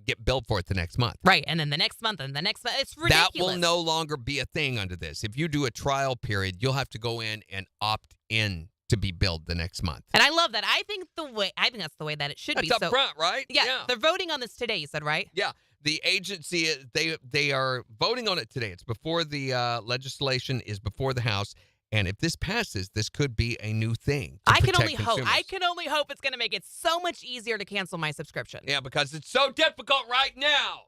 get billed for it the next month? Right, and then the next month and the next month. It's ridiculous. That will no longer be a thing under this. If you do a trial period, you'll have to go in and opt in to be billed the next month. And I love that. I think that's the way that it should That's be. up front, right? Yeah, they're voting on this today, you said, right? Yeah. The agency, they are voting on it today. It's before the legislation is before the House. And if this passes, this could be a new thing. I can only hope. hope. I can only hope it's going to make it so much easier to cancel my subscription. Yeah, because it's so difficult right now.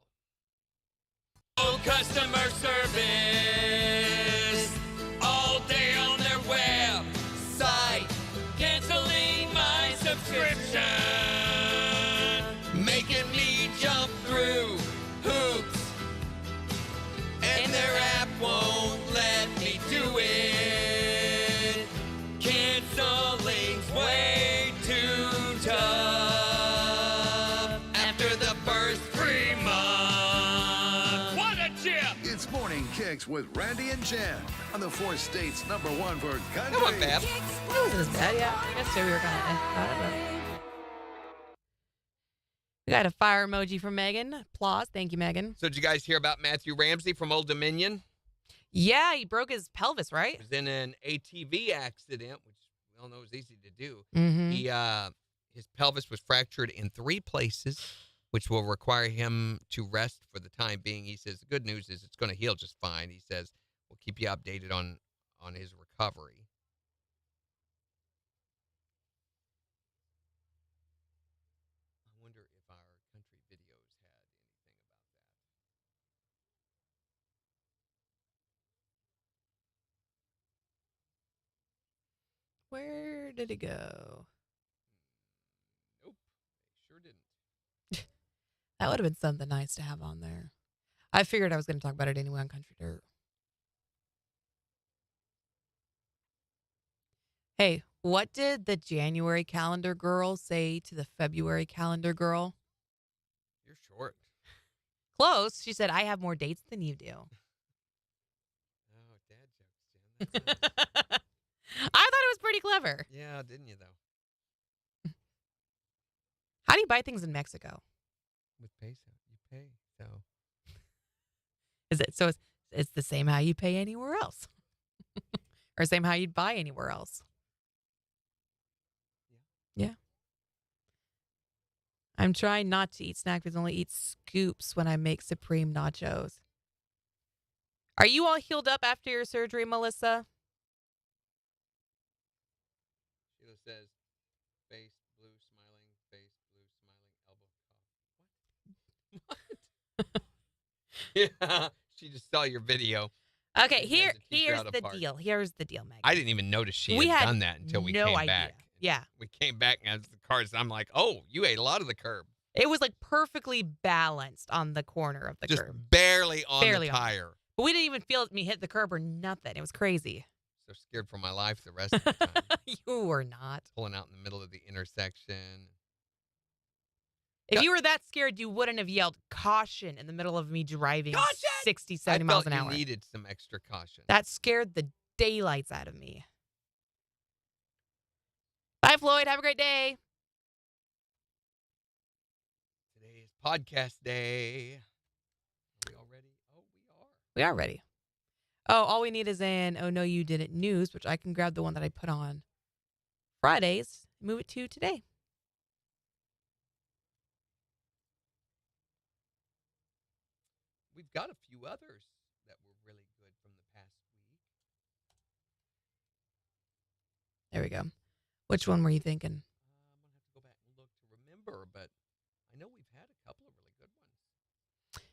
Oh, customer service all day on their website, canceling my subscription, making me jump through hoops, and their app won't let me do it. Cancelling's way too tough after the first 3 months. What a chip! It's Morning Kicks with Randy and Jen on the 4 states #1 for country. Come on, Bab. It wasn't as bad, yeah. I guess we were kind of. We got a fire emoji from Megan. Applause. Thank you, Megan. So did you guys hear about Matthew Ramsey from Old Dominion? Yeah, he broke his pelvis, right? He was in an ATV accident, which we all know is easy to do. Mm-hmm. His pelvis was fractured in 3 places, which will require him to rest for the time being. He says the good news is it's going to heal just fine. He says we'll keep you updated on his recovery. I wonder if our country videos had anything about that. Where did it go? Nope, they sure didn't. That would have been something nice to have on there. I figured I was going to talk about it anyway on Country Dirt. Hey, what did the January calendar girl say to the February calendar girl? You're short. Close. She said, I have more dates than you do. Oh, dad jokes, Jen. That's I thought it was pretty clever. yeah, didn't you, though? How do you buy things in Mexico? With peso, you pay. So Is it so? It's the same how you pay anywhere else, or same how you'd buy anywhere else. Yeah. I'm trying not to eat snack foods, only eat scoops when I make supreme nachos. Are you all healed up after your surgery, Melissa? Sheila says, face blue smiling, elbow cough. What? Yeah, she just saw your video. Okay, You guys are too here's proud the apart. deal. Here's the deal, Megan. I didn't even notice she We had had done that until we no came idea. back. Yeah. We came back and as the cars, I'm like, oh, you ate a lot of the curb. It was like perfectly balanced on the corner of the Just curb. barely on Barely the on. tire. But we didn't even feel me hit the curb or nothing. It was crazy. So scared for my life the rest of the time. You were not. Pulling out in the middle of the intersection. If Yeah. you were that scared, you wouldn't have yelled caution in the middle of me driving Caution! 60, 70 I miles felt an you hour. needed some extra caution. That scared the daylights out of me. Bye, Floyd. Have a great day. Today is podcast day. Are we all ready? Oh, we are. We are ready. Oh, all we need is an Oh No You Didn't news, which I can grab the one that I put on Fridays, move it to today. We've got a few others that were really good from the past week. There we go. Which one were you thinking? I'm going to have to go back and look to remember, but I know we've had a couple of really good ones.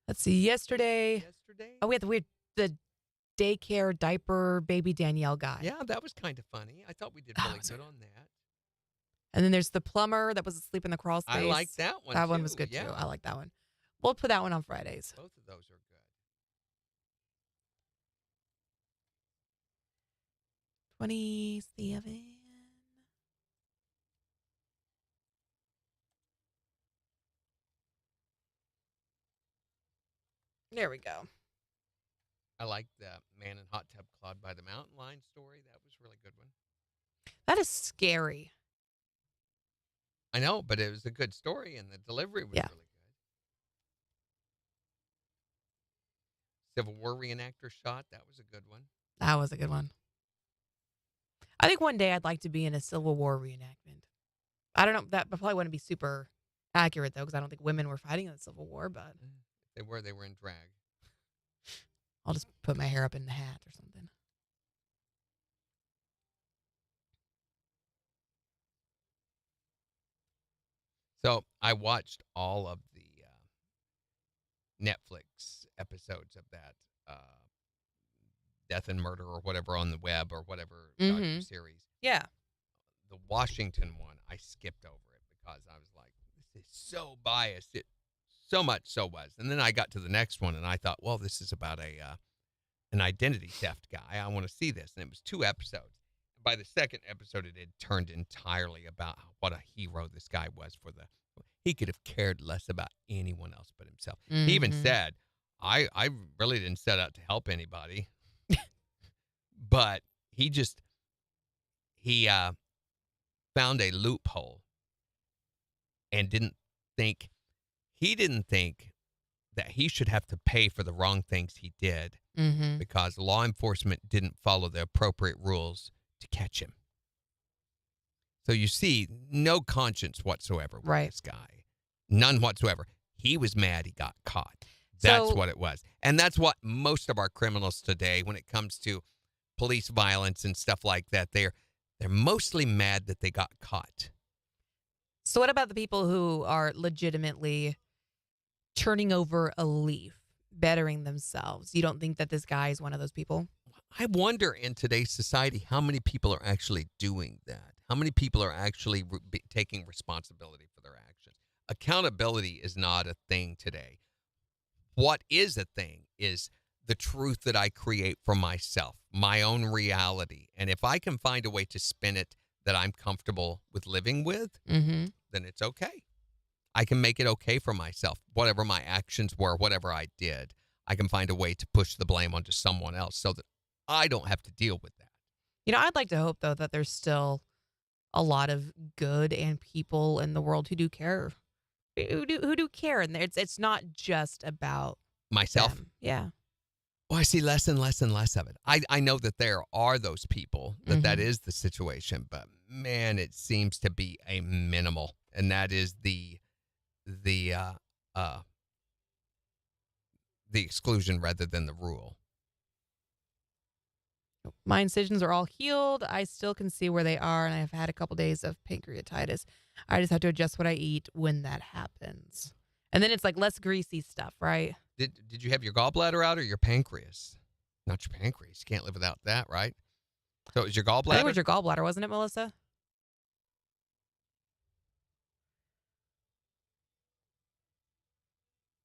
Let's see. Yesterday. Yesterday? Oh, we had the daycare diaper baby Danielle guy. Yeah, that was kind of funny. I thought we did really was good on that. And then there's the plumber that was asleep in the crawl space. I like that one. That one too. was good Yeah. too. I like that one. We'll put that one on Fridays. Both of those are good. 27. There we go. I like the Man in Hot Tub Clawed by the Mountain Lion story. That was a really good one. That is scary. I know, but it was a good story, and the delivery was Yeah. really good. Civil War reenactor shot. That was a good one. That was a good one. I think one day I'd like to be in a Civil War reenactment. I don't know. That probably wouldn't be super accurate, though, because I don't think women were fighting in the Civil War, but They were in drag. I'll just put my hair up in the hat or something. So I watched all of the Netflix episodes of that Death and Murder or whatever on the web or whatever docu-series. Yeah. The Washington one, I skipped over it because I was like, this is so biased. It so much so was. And then I got to the next one and I thought, well, this is about an identity theft guy. I want to see this. And it was 2 episodes. By the second episode, it had turned entirely about what a hero this guy was for the. He could have cared less about anyone else but himself. He even said, I really didn't set out to help anybody. But he found a loophole and didn't think that he should have to pay for the wrong things he did because law enforcement didn't follow the appropriate rules to catch him. So you see, no conscience whatsoever with this guy. None whatsoever. He was mad he got caught. That's what it was. And that's what most of our criminals today, when it comes to police violence and stuff like that, they're mostly mad that they got caught. So what about the people who are legitimately turning over a leaf, bettering themselves? You don't think that this guy is one of those people? I wonder in today's society how many people are actually doing that. How many people are actually taking responsibility for their actions? Accountability is not a thing today. What is a thing is the truth that I create for myself, my own reality. And if I can find a way to spin it that I'm comfortable with living with, then it's okay. I can make it okay for myself. Whatever my actions were, whatever I did, I can find a way to push the blame onto someone else so that I don't have to deal with that. You know, I'd like to hope, though, that there's still a lot of good and people in the world who do care. Who do care. And it's not just about Myself? them. Yeah. Well, I see less and less and less of it. I know that there are those people that is the situation, but man, it seems to be a minimal, and that is the exclusion rather than the rule. My incisions are all healed. I still can see where they are, and I've had a couple days of pancreatitis. I just have to adjust what I eat when that happens. And then it's like less greasy stuff, right? Did you have your gallbladder out or your pancreas? Not your pancreas. You can't live without that, right? So it was your gallbladder? I think it was your gallbladder, wasn't it, Melissa?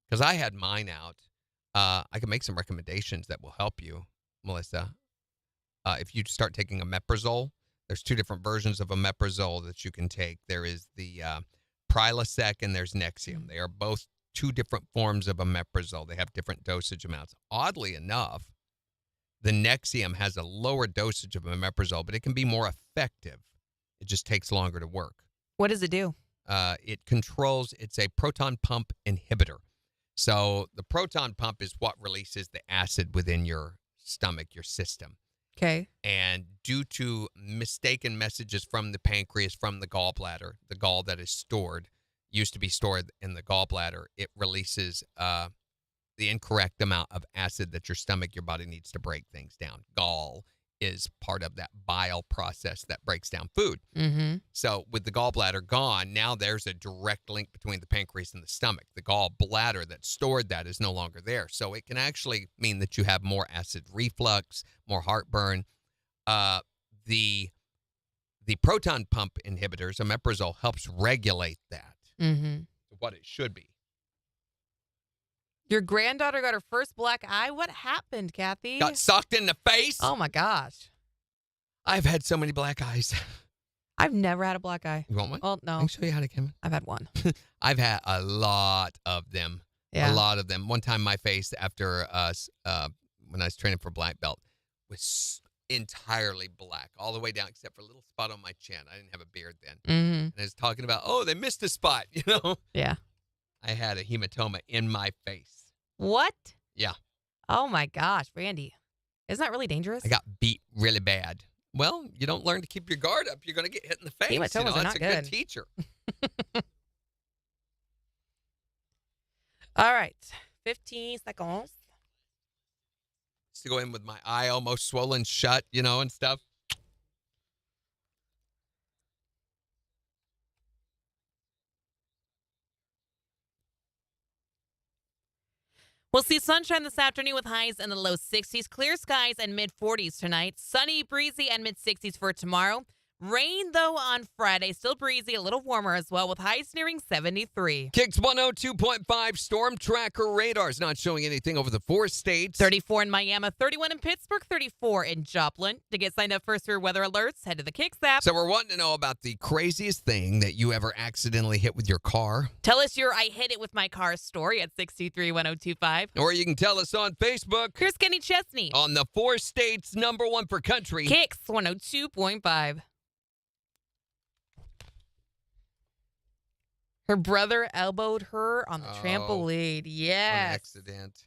Because I had mine out. I can make some recommendations that will help you, Melissa. If you start taking omeprazole, there's 2 different versions of omeprazole that you can take. There is the Prilosec and there's Nexium. They are both 2 different forms of omeprazole. They have different dosage amounts. Oddly enough, the Nexium has a lower dosage of omeprazole, but it can be more effective. It just takes longer to work. What does it do? It's a proton pump inhibitor. So the proton pump is what releases the acid within your stomach, your system. Okay. And due to mistaken messages from the pancreas, from the gallbladder, the gall that is used to be stored in the gallbladder, it releases the incorrect amount of acid that your body needs to break things down. Gall is part of that bile process that breaks down food. Mm-hmm. So with the gallbladder gone, now there's a direct link between the pancreas and the stomach. The gallbladder that stored that is no longer there. So it can actually mean that you have more acid reflux, more heartburn. The proton pump inhibitors, omeprazole, helps regulate that Mm-hmm. to what it should be. Your granddaughter got her first black eye. What happened, Kathy? Got socked in the face. Oh, my gosh. I've had so many black eyes. I've never had a black eye. You want one? Well, no. I can show you how to come. I've had one. I've had a lot of them. Yeah. A lot of them. One time, my face after when I was training for black belt was entirely black, all the way down except for a little spot on my chin. I didn't have a beard then. Mm-hmm. And I was talking about, oh, they missed a spot, you know? Yeah. I had a hematoma in my face. What? Yeah. Oh, my gosh, Randy. Isn't that really dangerous? I got beat really bad. Well, you don't learn to keep your guard up. You're going to get hit in the face. Hematomas are It's not a good. good teacher. All right. 15 seconds. Just to go in with my eye almost swollen shut, you know, and stuff. We'll see sunshine this afternoon with highs in the low 60s, clear skies and mid 40s tonight, sunny, breezy, and mid 60s for tomorrow. Rain, though, on Friday. Still breezy, a little warmer as well, with highs nearing 73. KIX 102.5 storm tracker radars not showing anything over the 4 states. 34 in Miami, 31 in Pittsburgh, 34 in Joplin. To get signed up for severe weather alerts, head to the KIX app. So we're wanting to know about the craziest thing that you ever accidentally hit with your car. Tell us your I hit it with my car story at 623-1025. Or you can tell us on Facebook. Here's Kenny Chesney. On the 4 states, #1 for country. KIX 102.5. Her brother elbowed her on the trampoline. An Yes. accident.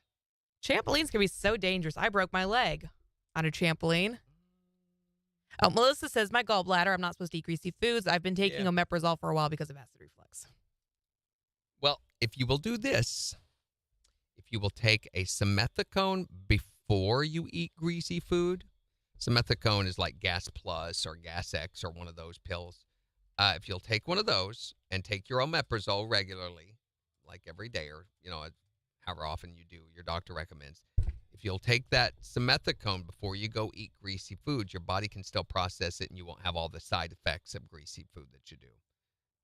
Trampolines can be so dangerous. I broke my leg on a trampoline. Oh, Melissa says, my gallbladder, I'm not supposed to eat greasy foods. I've been taking omeprazole for a while because of acid reflux. Well, if you will do this, if you will take a simethicone before you eat greasy food, simethicone is like Gas Plus or Gas X or one of those pills. If you'll take one of those and take your omeprazole regularly, like every day or, you know, however often you do, your doctor recommends. If you'll take that simethicone before you go eat greasy foods, your body can still process it and you won't have all the side effects of greasy food that you do.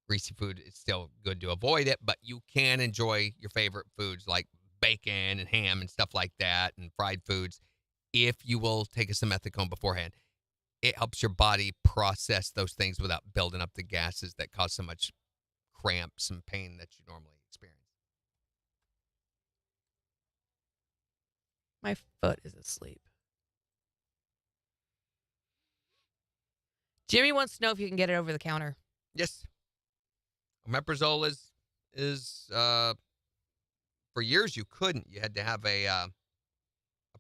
Greasy food, it's still good to avoid it, but you can enjoy your favorite foods like bacon and ham and stuff like that and fried foods if you will take a simethicone beforehand. It helps your body process those things without building up the gases that cause so much cramps and pain that you normally experience. My foot is asleep. Jimmy wants to know if you can get it over the counter. Yes. Omeprazole is for years you couldn't. You had to have a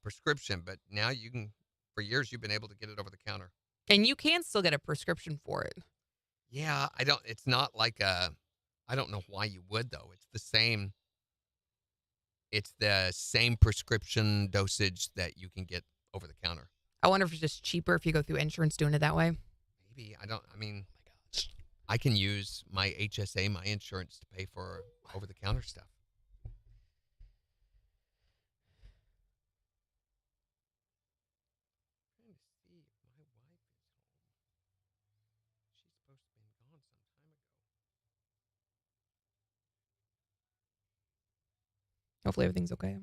prescription, but now you can. For years you've been able to get it over the counter. And you can still get a prescription for it. Yeah, it's not like I don't know why you would though. It's the same prescription dosage that you can get over the counter. I wonder if it's just cheaper if you go through insurance doing it that way. Maybe. I can use my HSA, my insurance, to pay for over the counter stuff. Hopefully everything's okay.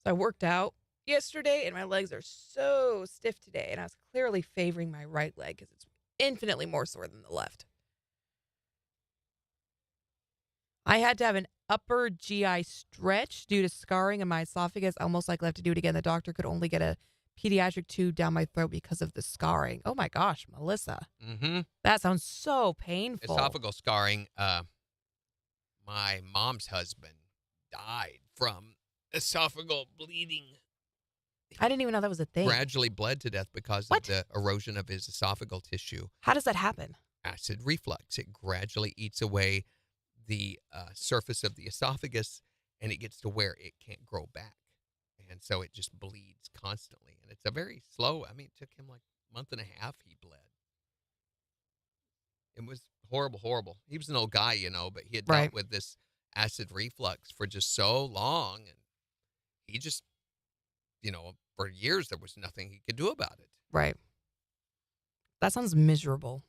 So I worked out yesterday, and my legs are so stiff today, and I was clearly favoring my right leg because it's infinitely more sore than the left. I had to have an upper GI stretch due to scarring in my esophagus. I almost like left to do it again. The doctor could only get a pediatric tube down my throat because of the scarring. Oh my gosh, Melissa. Mm-hmm. That sounds so painful. Esophageal scarring. My mom's husband died from esophageal bleeding. I didn't even know that was a thing. Gradually bled to death because of the erosion of his esophageal tissue. How does that happen? Acid reflux. It gradually eats away the surface of the esophagus, and it gets to where it can't grow back. And so it just bleeds constantly. And it's a very slow, I mean, it took him like a month and a half he bled. It was horrible, horrible. He was an old guy, but he had dealt with this acid reflux for just so long. And he just, for years there was nothing he could do about it. Right. That sounds miserable.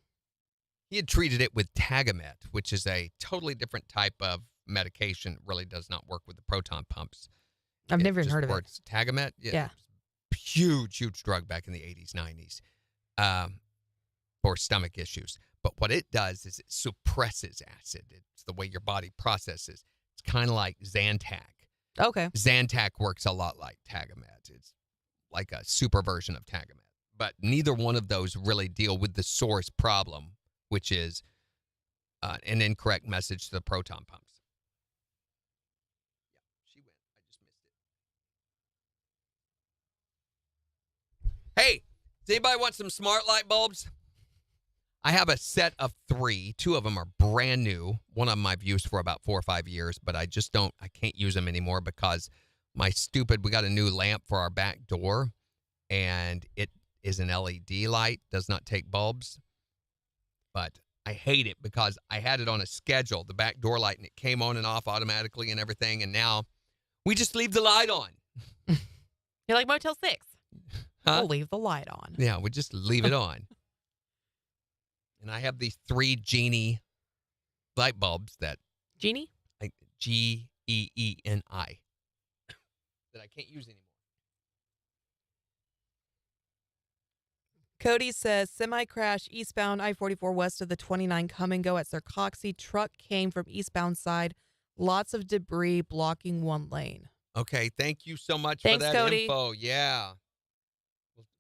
He had treated it with Tagamet, which is a totally different type of medication. It really does not work with the proton pumps. I've never even heard of it. Tagamet? Yeah. Huge, huge drug back in the 80s, 90s for stomach issues. But what it does is it suppresses acid. It's the way your body processes. It's kind of like Zantac. Okay. Zantac works a lot like Tagamet. It's like a super version of Tagamet. But neither one of those really deal with the source problem, which is an incorrect message to the proton pumps. Yeah, she went. I just missed it. Hey, does anybody want some smart light bulbs? I have a set of 3. 2 of them are brand new. One of them I've used for about 4 or 5 years, but I can't use them anymore because we got a new lamp for our back door, and it is an LED light, does not take bulbs. But I hate it because I had it on a schedule, the back door light, and it came on and off automatically and everything, and now we just leave the light on. You're like Motel 6. Huh? We'll leave the light on. Yeah, we just leave it on. And I have these 3 Genie light bulbs that... Genie? Geeni, that I can't use anymore. Cody says, semi-crash eastbound I-44 west of the 29 come and go at Sarcoxy. Truck came from eastbound side. Lots of debris blocking one lane. Okay, thank you so much Thanks, for that Cody. info. Yeah.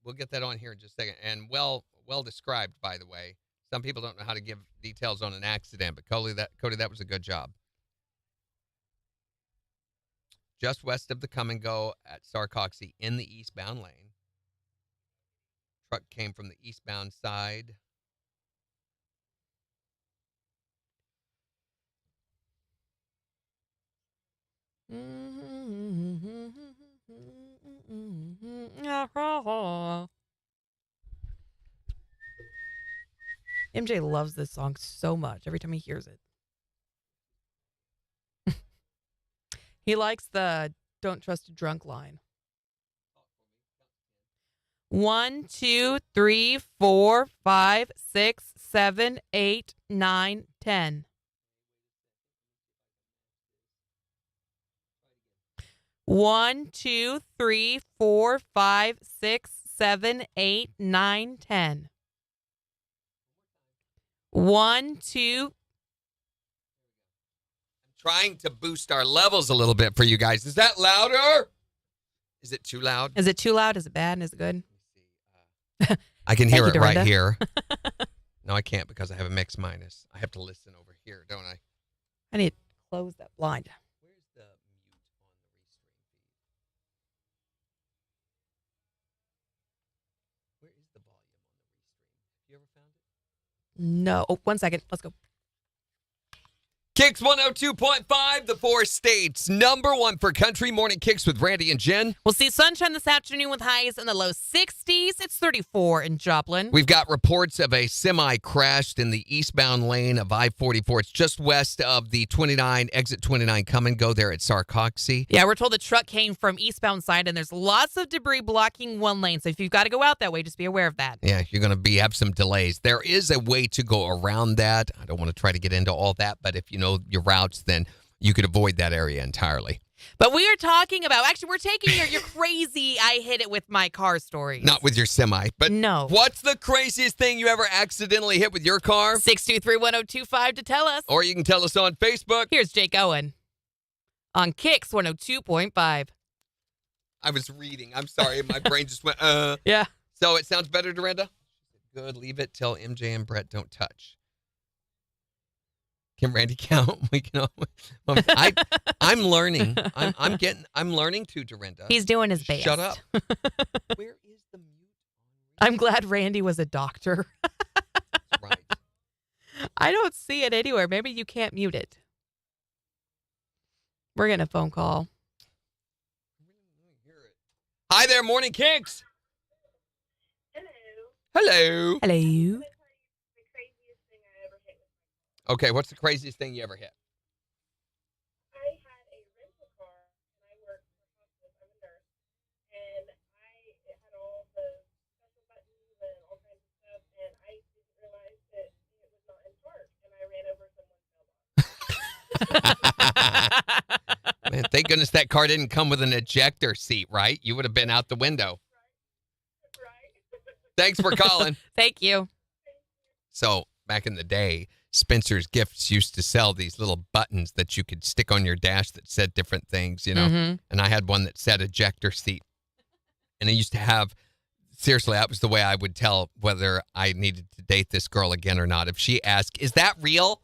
We'll get that on here in just a second. And well described, by the way. Some people don't know how to give details on an accident, but Cody, that was a good job. Just west of the come and go at Sarcoxy in the eastbound lane. Truck came from the eastbound side. MJ loves this song so much every time he hears it. He likes the "Don't Trust a Drunk" line. 1, 2, 3, 4, 5, 6, 7, 8, 9, 10. 1, 2, 3, 4, 5, 6, 7, 8, 9, 10. 1, 2. Trying to boost our levels a little bit for you guys. Is that louder? Is it too loud? Is it too loud? Is it bad? Is it good? I can hear Thank it you, right Dorinda. here. No, I can't because I have a mix minus. I have to listen over here, don't I? I need to close that blind. Where's the mute on the restream feed? Where is the volume on the restream? Have you ever found it? No. Oh, 1 second. Let's go. KIX 102.5, the 4 states. #1 for country morning KIX with Randy and Jen. We'll see sunshine this afternoon with highs in the low 60s. It's 34 in Joplin. We've got reports of a semi crashed in the eastbound lane of I-44. It's just west of the 29, exit 29, come and go there at Sarcoxy. Yeah, we're told the truck came from eastbound side, and there's lots of debris blocking one lane. So if you've got to go out that way, just be aware of that. Yeah, you're going to have some delays. There is a way to go around that. I don't want to try to get into all that, but if you know your routes, then you could avoid that area entirely. But we are talking about, actually, we're taking your crazy I hit it with my car story. Not with your semi, but no. What's the craziest thing you ever accidentally hit with your car? 623-1025 to tell us. Or you can tell us on Facebook. Here's Jake Owen on KIX 102.5. I was reading. I'm sorry. My brain just went, Yeah. So it sounds better, Dorinda? Good. Leave it till MJ and Brett don't touch. Can Randy count? We can. I'm learning. I'm learning to, Dorinda. He's doing his best. Shut up. Where is the mute? I'm glad Randy was a doctor. That's right. I don't see it anywhere. Maybe you can't mute it. We're getting a phone call. Hi there, Morning Kicks. Hello. Hello. Hello. The craziest thing I ever hit was Okay, what's the craziest thing you ever hit? I had a rental car and I worked for hospice. I'm a nurse, and it had all the special buttons and all kinds of stuff, and I didn't realize that it was not in park, and I ran over someone's mailbox. Man, thank goodness that car didn't come with an ejector seat, right? You would have been out the window. Right? Thanks for calling. Thank you. So back in the day, Spencer's Gifts used to sell these little buttons that you could stick on your dash that said different things, you know. Mhm. And I had one that said ejector seat. And I used to have, seriously, that was the way I would tell whether I needed to date this girl again or not. If she asked, is that real?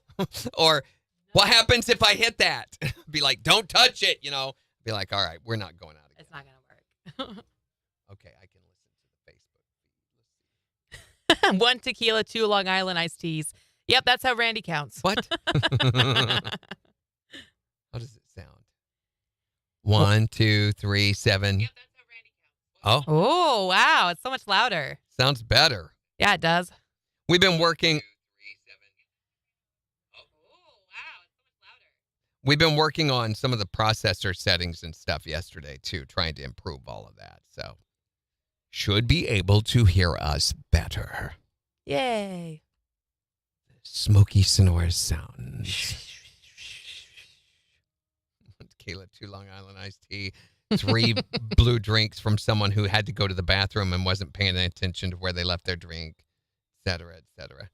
Or what happens if I hit that? Be like, don't touch it, you know. Be like, all right, we're not going out again. It's not going to work. Okay, I can listen to the Facebook feed. 1 tequila, 2 Long Island iced teas. Yep, that's how Randy counts. What? How does it sound? 1, 2, 3, 7. Yep, that's how Randy counts. Oh, Oh, wow. It's so much louder. sounds better. Yeah, it does. We've been working. Oh, wow. It's so much louder. We've been working on some of the processor settings and stuff yesterday too, trying to improve all of that. So, should be able to hear us better. Yay. Smoky sonores sounds. Tequila, 2 Long Island iced tea, 3 blue drinks from someone who had to go to the bathroom and wasn't paying attention to where they left their drink, et cetera, et cetera.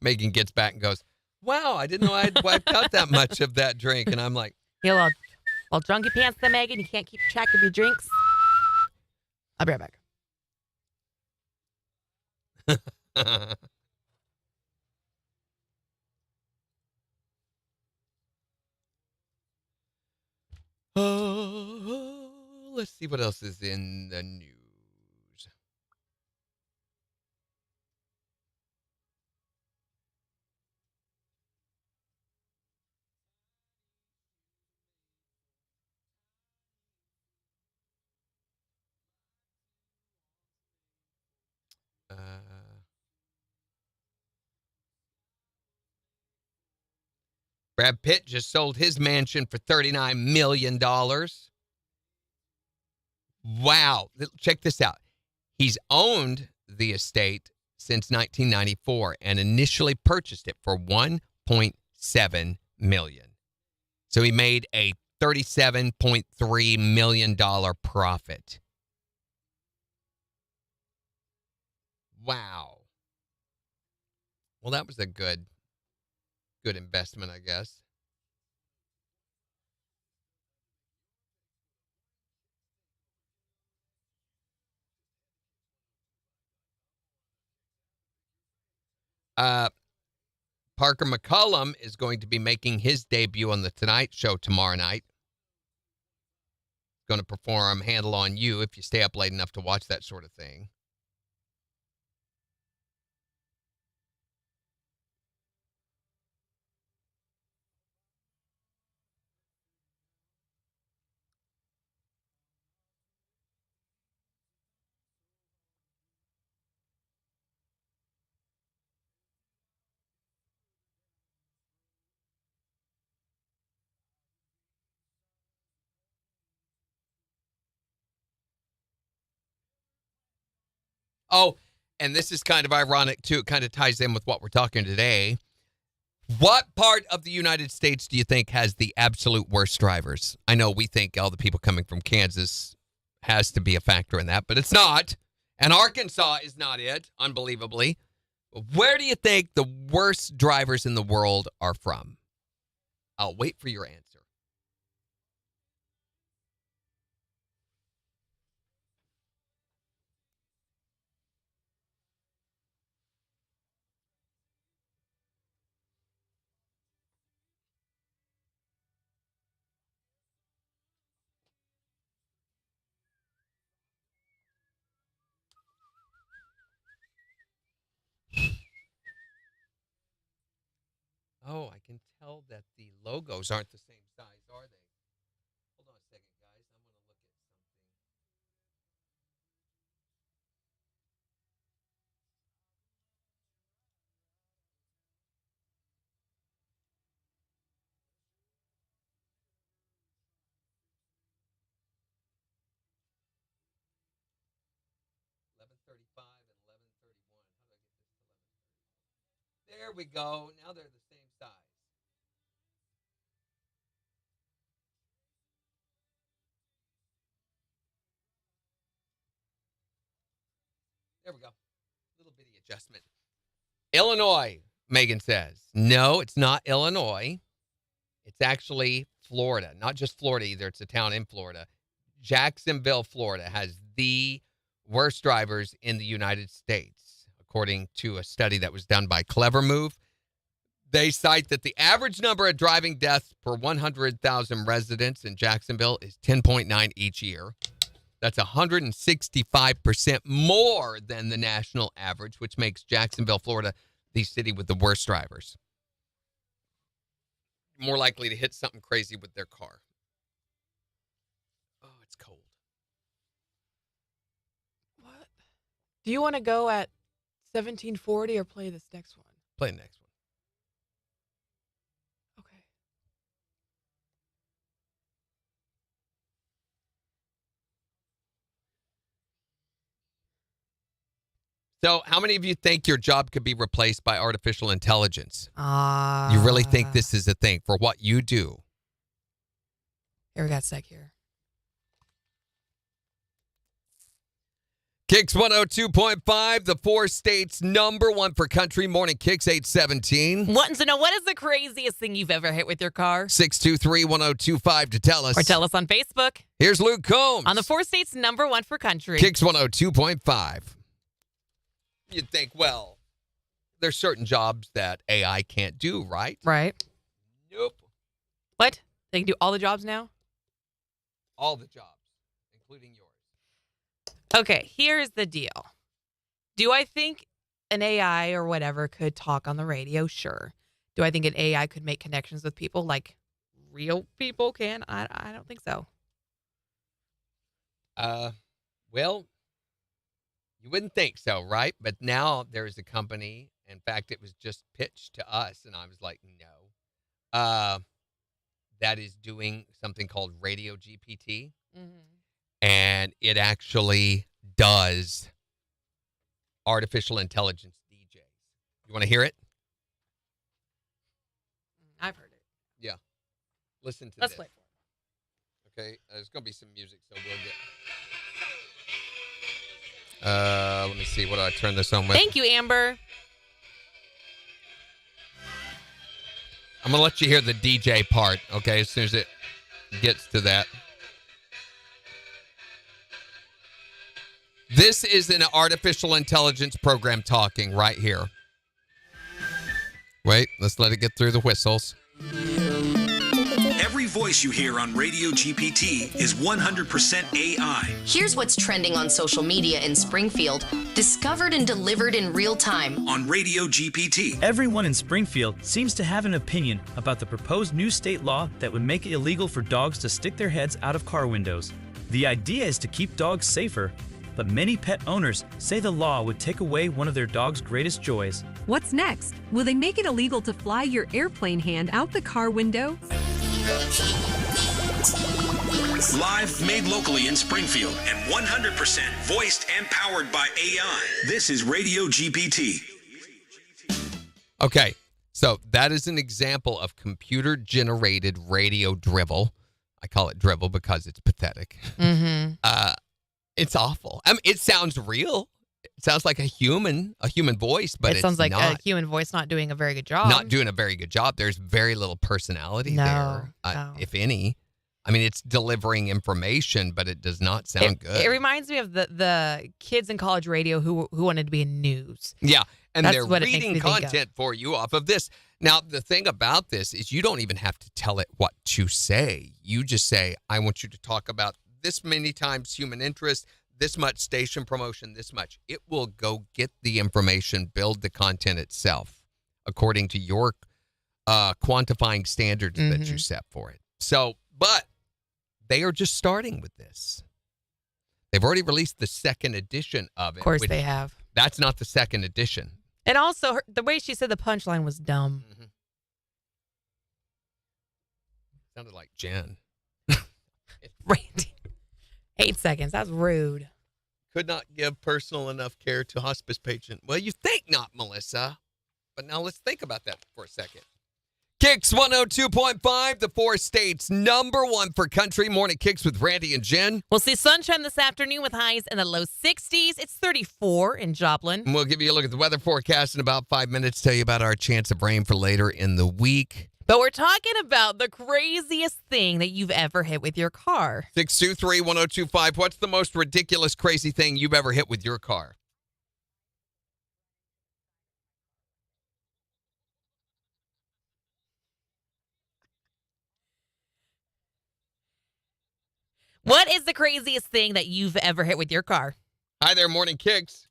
Megan gets back and goes, wow, I didn't know I'd wiped out that much of that drink. And I'm like, You little drunky pants there, Megan. You can't keep track of your drinks. I'll be right back. Let's see what else is in the news. Brad Pitt just sold his mansion for $39 million. Wow. Check this out. He's owned the estate since 1994 and initially purchased it for $1.7 million. So he made a $37.3 million profit. Wow. Well, that was a good investment, I guess. Parker McCollum is going to be making his debut on The Tonight Show tomorrow night. Going to perform Handle on You if you stay up late enough to watch that sort of thing. Oh, and this is kind of ironic, too. It kind of ties in with what we're talking today. What part of the United States do you think has the absolute worst drivers? I know we think all the people coming from Kansas has to be a factor in that, but it's not. And Arkansas is not it, unbelievably. Where do you think the worst drivers in the world are from? I'll wait for your answer. Oh, I can tell that the logos aren't the same size, are they? Hold on a second, guys. I'm going to look at something. 11:35 and 11:31. How do I get this to 11:30? There we go. Now they're the same size. There we go. Little bitty adjustment. Illinois, Megan says. No, it's not Illinois. It's actually Florida. Not just Florida either. It's a town in Florida. Jacksonville, Florida has the worst drivers in the United States, according to a study that was done by Clever Move. They cite that the average number of driving deaths per 100,000 residents in Jacksonville is 10.9 each year. That's 165% more than the national average, which makes Jacksonville, Florida, the city with the worst drivers. More likely to hit something crazy with their car. Oh, it's cold. What? Do you want to go at 1740 or play this next one? Play the next one. Okay. So, how many of you think your job could be replaced by artificial intelligence? You really think this is a thing for what you do? Here, we got Sec here. KIX 102.5, the 4 states number 1 for country. Morning KIX 817. Wanting to know, what is the craziest thing you've ever hit with your car? 623-1025 to tell us. Or tell us on Facebook. Here's Luke Combs. On the 4 states number 1 for country. KIX 102.5. You'd think, well, there's certain jobs that AI can't do, right? Right. Nope. What? They can do all the jobs now? All the jobs, including yours. Okay, here's the deal. Do I think an AI or whatever could talk on the radio? Sure. Do I think an AI could make connections with people like real people can? I don't think so. Well, you wouldn't think so, right? But now there's a company. In fact, it was just pitched to us, and I was like, no. That is doing something called Radio GPT. Mm-hmm. And it actually does artificial intelligence DJs. You want to hear it? I've heard it. Yeah. Listen to Let's this. play for it. Okay, there's going to be some music, so we'll get... let me see. What do I turn this on with? Thank you, Amber. I'm going to let you hear the DJ part, okay, as soon as it gets to that. This is an artificial intelligence program talking right here. Wait, let's let it get through the whistles. Every voice you hear on Radio GPT is 100% AI. Here's what's trending on social media in Springfield, discovered and delivered in real time. On Radio GPT. Everyone in Springfield seems to have an opinion about the proposed new state law that would make it illegal for dogs to stick their heads out of car windows. The idea is to keep dogs safer, but many pet owners say the law would take away one of their dog's greatest joys. What's next? Will they make it illegal to fly your airplane hand out the car window? Live, made locally in Springfield, and 100% voiced and powered by AI. This is Radio GPT. Okay, so that is an example of computer-generated radio drivel. I call it drivel because it's pathetic. Mm-hmm. It's awful. I mean, it sounds real. It sounds like a human voice, but it sounds like not. a human voice not doing a very good job. Not doing a very good job. There's very little personality there, No. if any. I mean, it's delivering information, but it does not sound good. It reminds me of the kids in college radio who wanted to be in news. Yeah, and That's they're what it makes reading me think of. content for you off of this. Now, the thing about this is you don't even have to tell it what to say. You just say, I want you to talk about this many times human interest, this much station promotion, this much. It will go get the information, build the content itself according to your quantifying standards that you set for it. So, but they are just starting with this. They've already released the second edition of it. Of course they have. That's not the second edition. And also, the way she said the punchline was dumb. Sounded like Jen. Randy. 8 seconds. That's rude. Could not give personal enough care to hospice patient. Well, you think not, Melissa. But now let's think about that for a second. KIX 102.5, the 4 states #1 for country. Morning KIX with Randy and Jen. We'll see sunshine this afternoon with highs in the low 60s. It's 34 in Joplin. And we'll give you a look at the weather forecast in about 5 minutes, tell you about our chance of rain for later in the week. But we're talking about the craziest thing that you've ever hit with your car. 623-1025. What's the most ridiculous, crazy thing you've ever hit with your car? What is the craziest thing that you've ever hit with your car? Hi there, Morning KIX.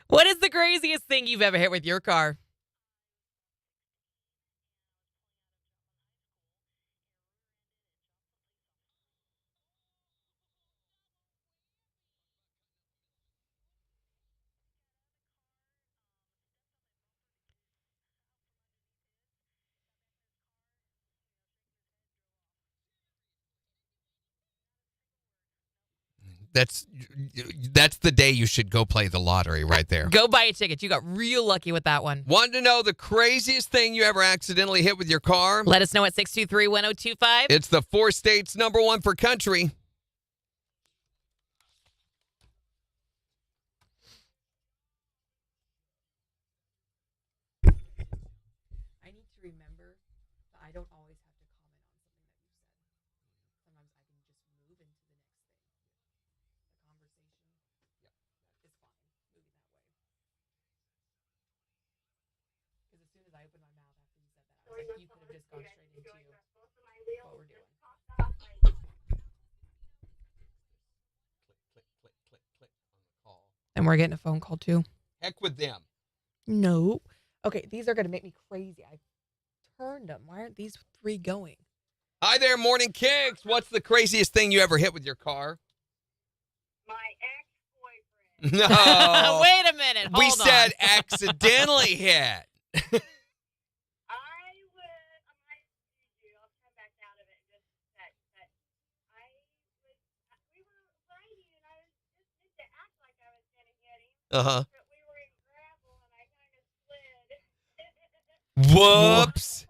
What is the craziest thing you've ever hit with your car? That's the day you should go play the lottery right there. Go buy a ticket. You got real lucky with that one. Want to know the craziest thing you ever accidentally hit with your car? Let us know at 623-1025. It's the 4 states #1 for country. I need to remember that I don't always have to comment on something that you said. Sometimes I can just move into the next thing. The conversation is fine moving that way. Because as soon as I opened my mouth after you said that, I was like, you could have just gone straight into what we're doing. And we're getting a phone call too. Heck with them. No. Okay, these are going to make me crazy. I turned them. Why aren't these 3 going? Hi there, Morning KIX. What's the craziest thing you ever hit with your car? My ex-boyfriend. No. Wait a minute. Hold We on. said accidentally hit. Uh-huh. Whoops.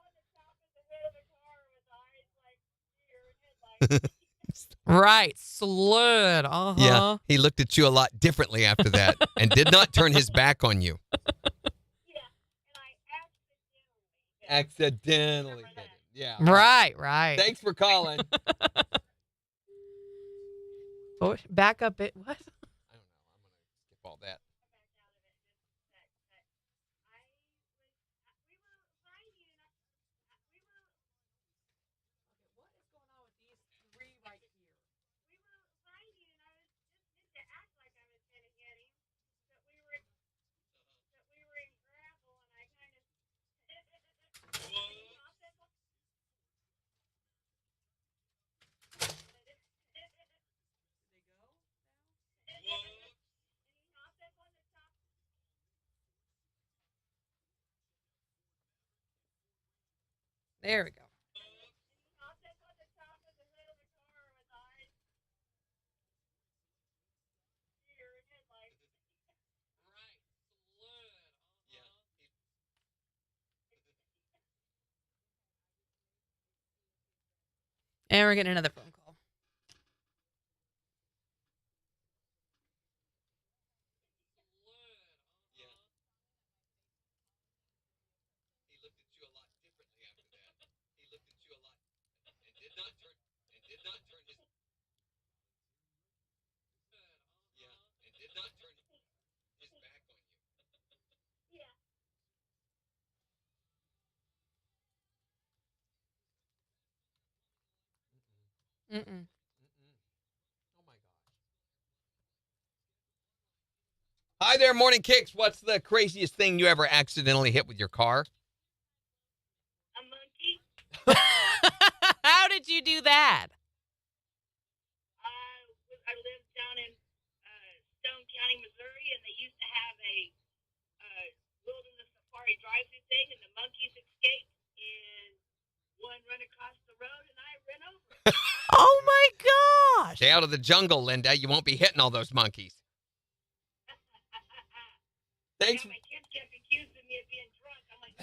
Right. Slid. Uh-huh. Yeah, he looked at you a lot differently after that and did not turn his back on you. Accidentally hit it. Yeah. Right. Thanks for calling. Oh, back up it. What? I don't know. I'm going to skip all that. There we go. And we're getting another phone call. Mm-mm. Hi there, Morning Kicks. What's the craziest thing you ever accidentally hit with your car? A monkey. How did you do that? I lived down in Stone County, Missouri, and they used to have a wilderness safari drive-through thing, and the monkeys escaped, and one ran across the road, and I ran over it. Oh my gosh! Stay out of the jungle, Linda. You won't be hitting all those monkeys. Thanks. Yeah, my kids kept accusing me of being drunk. I'm like,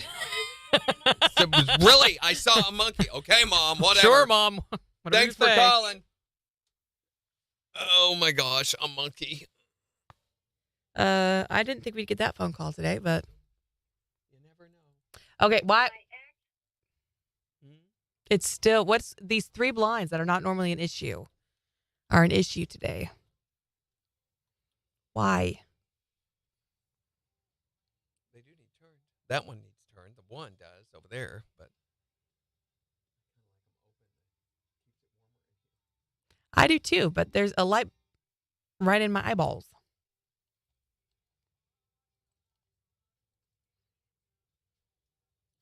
no, it was So it was really, I saw a monkey. Okay, Mom, whatever. Sure, Mom. Whatever Thanks you for say. calling. Oh my gosh, a monkey. I didn't think we'd get that phone call today, but You never know. okay. Why? my ex. It's still what's these 3 blinds that are not normally an issue are an issue today. Why? They do need turned. That one needs turned. The one does over there, but I do too, but there's a light right in my eyeballs.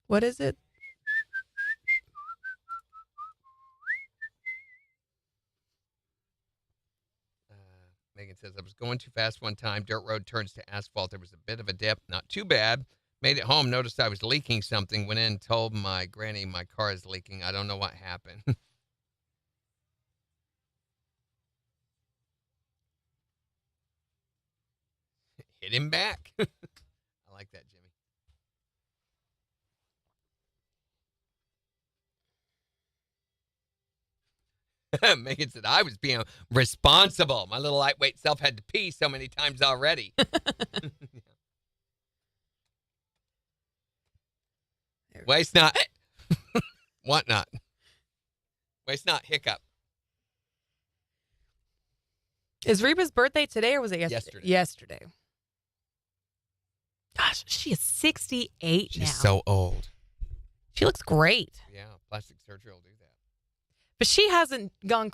What is it? Megan says, I was going too fast one time. Dirt road turns to asphalt. There was a bit of a dip. Not too bad. Made it home. Noticed I was leaking something. Went in, told my granny my car is leaking. I don't know what happened. Hit him back. I like that, Jimmy. Megan said, I was being responsible. My little lightweight self had to pee so many times already. Waste not. What not? Waste not. Hiccup. Is Reba's birthday today or was it yesterday? Yesterday. Gosh, she is 68 now. She's so old. She looks great. Yeah, plastic surgery will do that. But she hasn't gone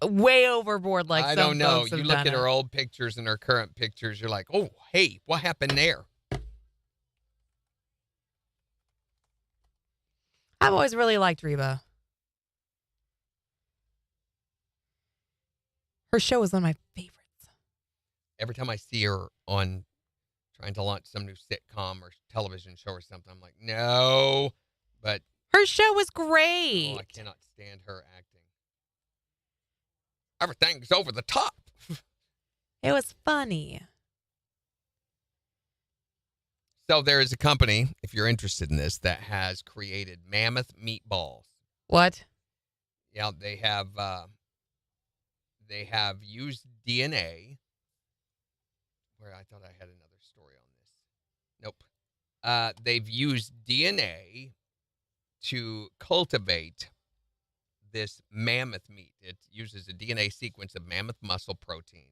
way overboard like I some don't know. folks have You look done at her it. old pictures and her current pictures, you're like, oh, hey, what happened there? I've always really liked Reba. Her show is one of my favorites. Every time I see her on trying to launch some new sitcom or television show or something, I'm like, no. But Her show was great. oh, I cannot stand her acting. Everything's over the top. It was funny. So there is a company, if you're interested in this, that has created mammoth meatballs. What? Yeah, they have used DNA. Where I thought I had another story on this. Nope. They've used DNA to cultivate this mammoth meat. It uses a DNA sequence of mammoth muscle protein,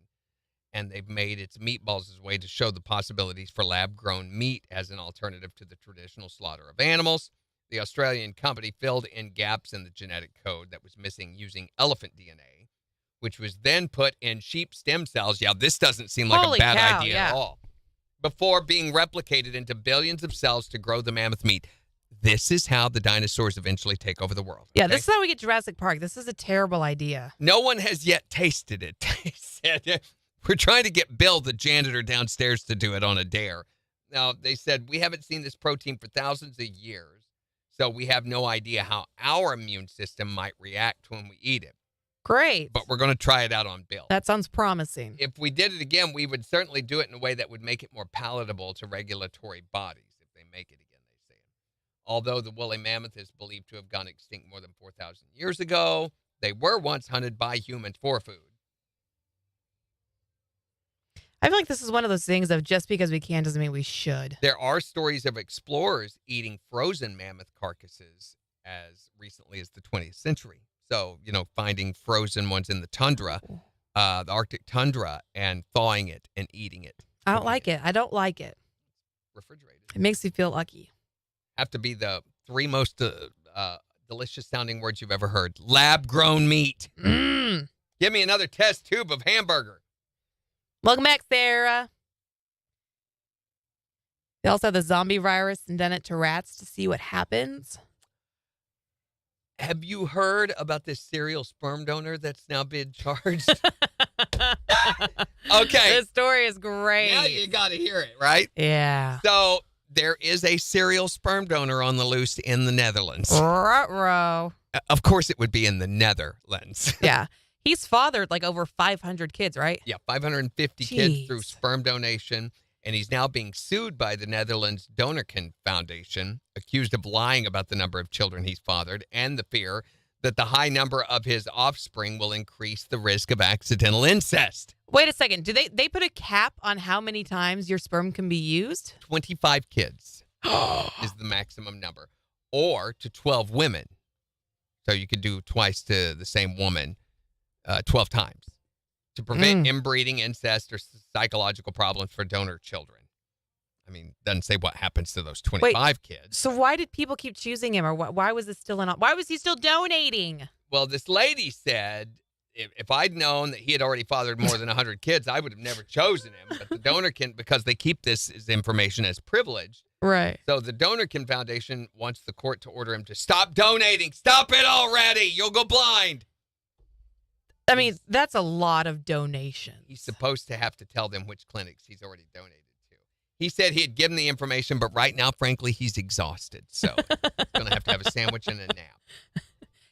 and they've made its meatballs as a way to show the possibilities for lab-grown meat as an alternative to the traditional slaughter of animals. The Australian company filled in gaps in the genetic code that was missing using elephant DNA, which was then put in sheep stem cells. Yeah, this doesn't seem like Holy a bad cow, idea yeah. at all. Before being replicated into billions of cells to grow the mammoth meat. This is how the dinosaurs eventually take over the world. Yeah, okay? this is how we get Jurassic Park. This is a terrible idea. No one has yet tasted it. They said, we're trying to get Bill, the janitor downstairs, to do it on a dare. Now, they said, we haven't seen this protein for thousands of years, so we have no idea how our immune system might react when we eat it. Great. But we're going to try it out on Bill. That sounds promising. If we did it again, we would certainly do it in a way that would make it more palatable to regulatory bodies if they make it again, they say. Although the woolly mammoth is believed to have gone extinct more than 4,000 years ago, They were once hunted by humans for food. I feel like this is one of those things of just because we can doesn't mean we should. There are stories of explorers eating frozen mammoth carcasses as recently as the 20th century. So, finding frozen ones in the tundra, the Arctic tundra, and thawing it and eating it. I don't like it. I don't like it. Refrigerated. It makes me feel lucky. Have to be the three most delicious sounding words you've ever heard. Lab-grown meat. Mm. Give me another test tube of hamburger. Welcome back, Sarah. They also have the zombie virus and done it to rats to see what happens. Have you heard about this serial sperm donor that's now been charged? Okay. This story is great. Now you got to hear it, right? Yeah. So there is a serial sperm donor on the loose in the Netherlands. Ruh-roh. Of course it would be in the Netherlands. Yeah. He's fathered like over 500 kids, right? Yeah, 550 kids through sperm donation. And he's now being sued by the Netherlands Donorkind Foundation, accused of lying about the number of children he's fathered and the fear that the high number of his offspring will increase the risk of accidental incest. Wait a second. Do they put a cap on how many times your sperm can be used? 25 kids is the maximum number, or to 12 women. So you could do twice to the same woman 12 times to prevent inbreeding, incest, or psychological problems for donor children. I mean, doesn't say what happens to those 25 kids. So why did people keep choosing him, or why was it still why was he still donating? Well, this lady said, if I'd known that he had already fathered more than 100 kids, I would have never chosen him. But the Donorkind, because they keep this as information as privileged. Right. So the Donorkind Foundation wants the court to order him to stop donating. Stop it already. You'll go blind. I mean, that's a lot of donations. He's supposed to have to tell them which clinics he's already donated to. He said he had given the information, but right now, frankly, he's exhausted. So he's going to have a sandwich and a nap.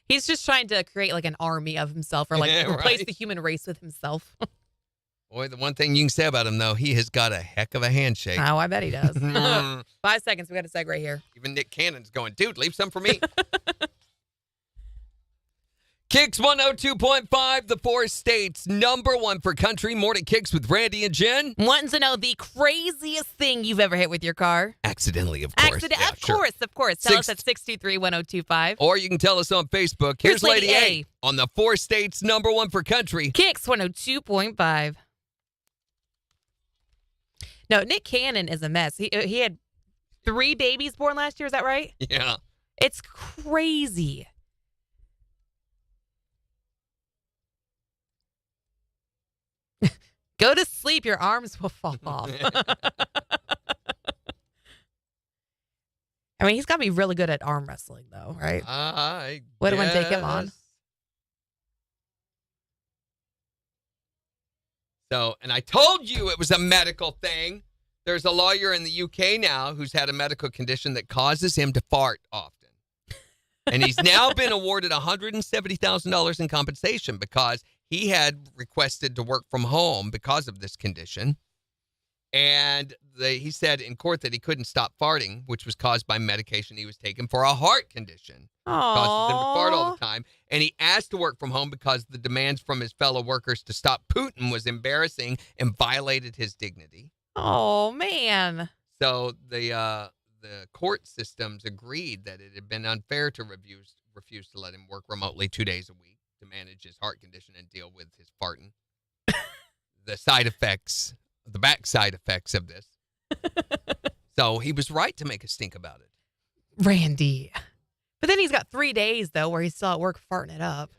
He's just trying to create like an army of himself, or like replace right. the human race with himself. Boy, the one thing you can say about him, though, he has got a heck of a handshake. Oh, I bet he does. 5 seconds. We got a seg right here. Even Nick Cannon's going, dude, leave some for me. KIX 102.5, the 4 states, #1 for country. More to KIX with Randy and Jen. Wanting to know the craziest thing you've ever hit with your car? Accidentally, of course. Yeah, of course. Tell us at 623-1025. Or you can tell us on Facebook. Here's Lady A on the 4 states, #1 for country. KIX 102.5. No, Nick Cannon is a mess. He had 3 babies born last year. Is that right? Yeah. It's crazy. Go to sleep. Your arms will fall off. I mean, he's got to be really good at arm wrestling, though, right? Would want to take him on. So, and I told you it was a medical thing. There's a lawyer in the UK now who's had a medical condition that causes him to fart often. And he's now been awarded $170,000 in compensation because he had requested to work from home because of this condition. And he said in court that he couldn't stop farting, which was caused by medication he was taking for a heart condition. Causes him to fart all the time. And he asked to work from home because the demands from his fellow workers to stop Putin was embarrassing and violated his dignity. Oh, man. So the court systems agreed that it had been unfair to refuse to let him work remotely 2 days a week to manage his heart condition and deal with his farting. The side effects, the backside effects of this. So he was right to make a stink about it. Randy. But then he's got 3 days, though, where he's still at work farting it up. Yeah.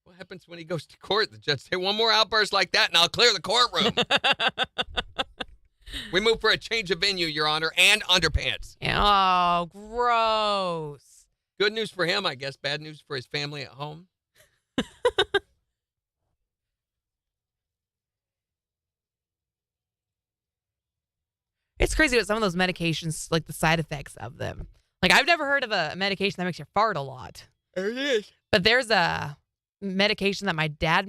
What happens when he goes to court? The judge say, one more outburst like that and I'll clear the courtroom. We move for a change of venue, Your Honor, and underpants. Oh, gross. Good news for him, I guess. Bad news for his family at home. It's crazy what some of those medications, like the side effects of them. Like, I've never heard of a medication that makes you fart a lot. There it is. But there's a medication that my dad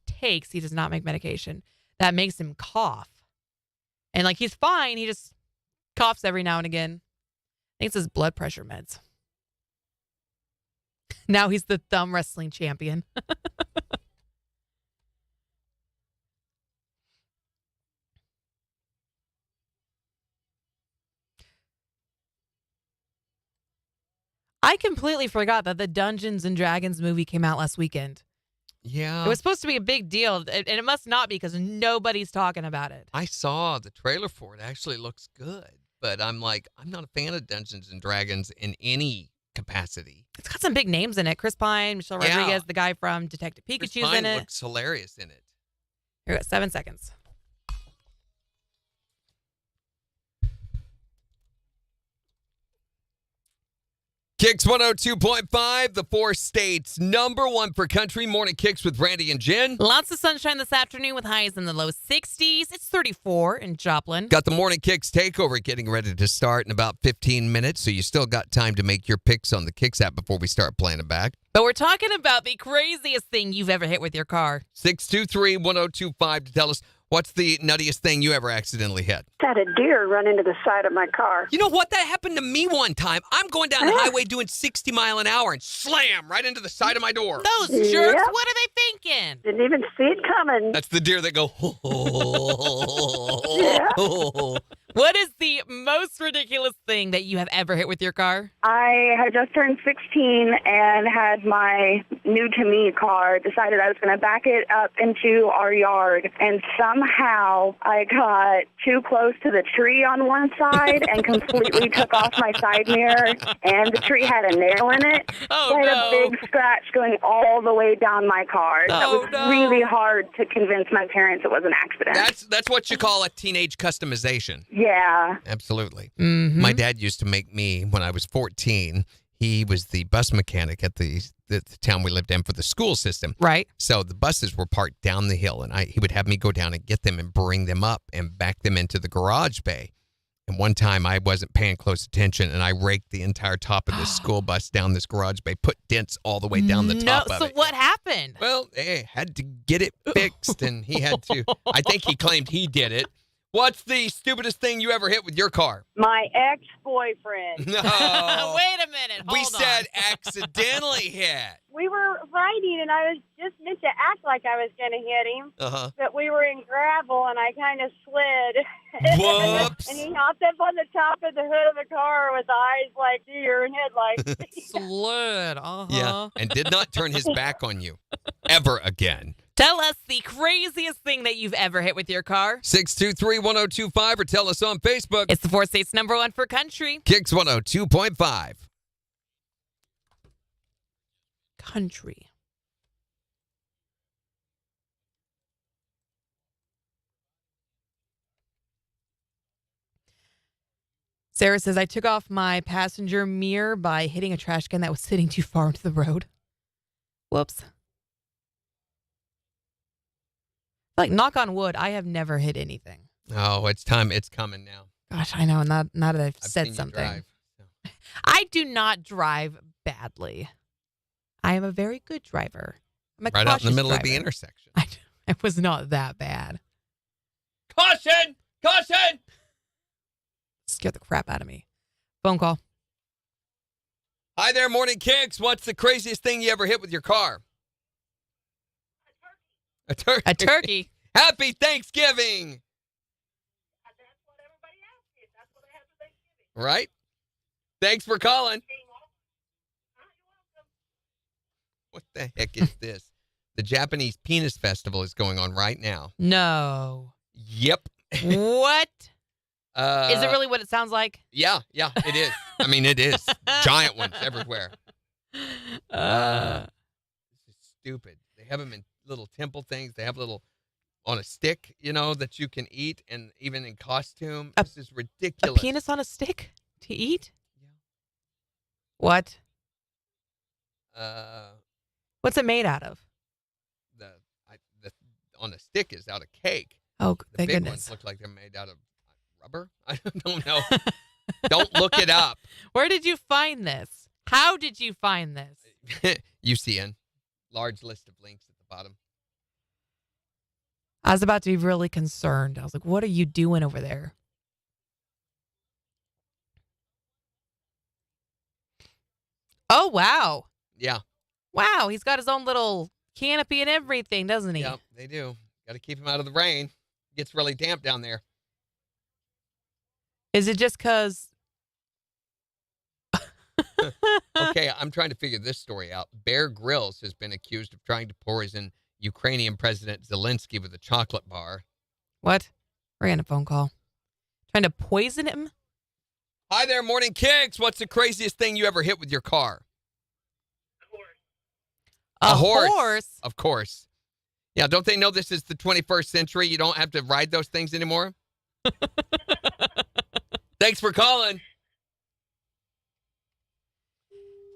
takes. He does not make medication that makes him cough. And like, he's fine. He just coughs every now and again. I think it's his blood pressure meds. Now he's the thumb wrestling champion. I completely forgot that the Dungeons and Dragons movie came out last weekend. Yeah. It was supposed to be a big deal, and it must not be because nobody's talking about it. I saw the trailer for it. Actually looks good. But I'm like, I'm not a fan of Dungeons and Dragons in any capacity. It's got some big names in it. Chris Pine, Michelle Rodriguez, the guy from Detective Chris Pikachu's Pine in it. looks hilarious in it. Here we go, 7 seconds. KIX 102.5, the 4 states, #1 for country. Morning KIX with Randy and Jen. Lots of sunshine this afternoon with highs in the low 60s. It's 34 in Joplin. Got the Morning KIX takeover getting ready to start in about 15 minutes, so you still got time to make your picks on the KIX app before we start playing it back. But we're talking about the craziest thing you've ever hit with your car. 623-1025 to tell us what's the nuttiest thing you ever accidentally hit. Had a deer run into the side of my car. You know what? That happened to me one time. I'm going down the highway doing 60 mile an hour and slam right into the side of my door. Those jerks, what are they thinking? Didn't even see it coming. That's the deer that go, What is the most ridiculous thing that you have ever hit with your car? I had just turned 16 and had my new to me car. Decided I was going to back it up into our yard. And somehow I got too close to the tree on one side and completely took off my side mirror. And the tree had a nail in it. Oh, so I had no. a big scratch going all the way down my car. That was really hard to convince my parents it was an accident. That's what you call a teenage customization. Yeah. Absolutely. Mm-hmm. My dad used to make me, when I was 14, he was the bus mechanic at the town we lived in for the school system. Right. So the buses were parked down the hill, and he would have me go down and get them and bring them up and back them into the garage bay. And one time I wasn't paying close attention, and I raked the entire top of this school bus down this garage bay, put dents all the way down the top of so it. what happened? Well, they had to get it fixed, and he had to. I think he claimed he did it. What's the stupidest thing you ever hit with your car? My ex-boyfriend. No. Wait a minute. We Hold on. said accidentally hit. We were riding, and I was just meant to act like I was going to hit him. Uh-huh. But we were in gravel, and I kind of slid. Whoops. And he hopped up on the top of the hood of the car with eyes like deer and headlights. Slid. Yeah, and did not turn his back on you ever again. Tell us the craziest thing that you've ever hit with your car. 623-1025 or tell us on Facebook. It's the 4 states #1 for country. KIX 102.5. Country. Sarah says, I took off my passenger mirror by hitting a trash can that was sitting too far into the road. Whoops. Like, knock on wood, I have never hit anything. Oh, it's time. It's coming now. Gosh, I know. Now that I've I've said seen you something. drive, so. I do not drive badly. I am a very good driver. I'm a Right out in the cautious middle of the driver. intersection. It was not that bad. Caution! Caution! Scared the crap out of me. Phone call. Hi there, Morning KIX. What's the craziest thing you ever hit with your car? A turkey. A turkey. Happy Thanksgiving. That's what everybody asks me. That's what I have for Thanksgiving. Right? Thanks for calling. What the heck is this? The Japanese Penis Festival is going on right now. No. Yep. What? Is it Uh, really what it sounds like? Yeah, it is. I mean, it is. Giant ones everywhere. This is stupid. They have them in little temple things. They have little on a stick, that you can eat, and even in costume. This is A ridiculous. penis on a stick to eat? Yeah. What? What's it made out of? The on a stick is out of cake. Oh, The thank big goodness. ones look like they're made out of rubber. I don't know. Don't look it up. Where did you find this? How did you find this? UCN. Large list of links at the bottom. I was about to be really concerned. I was like, what are you doing over there? Oh, wow. Yeah. Wow, he's got his own little canopy and everything, doesn't he? Yeah, they do. Got to keep him out of the rain. Gets really damp down there. Is it just because? Okay, I'm trying to figure this story out. Bear Grylls has been accused of trying to poison Ukrainian President Zelensky with a chocolate bar. What? We're getting a phone call. Trying to poison him? Hi there, Morning Kicks. What's the craziest thing you ever hit with your car? A horse? Of course. Yeah, don't they know this is the 21st century? You don't have to ride those things anymore? Thanks for calling.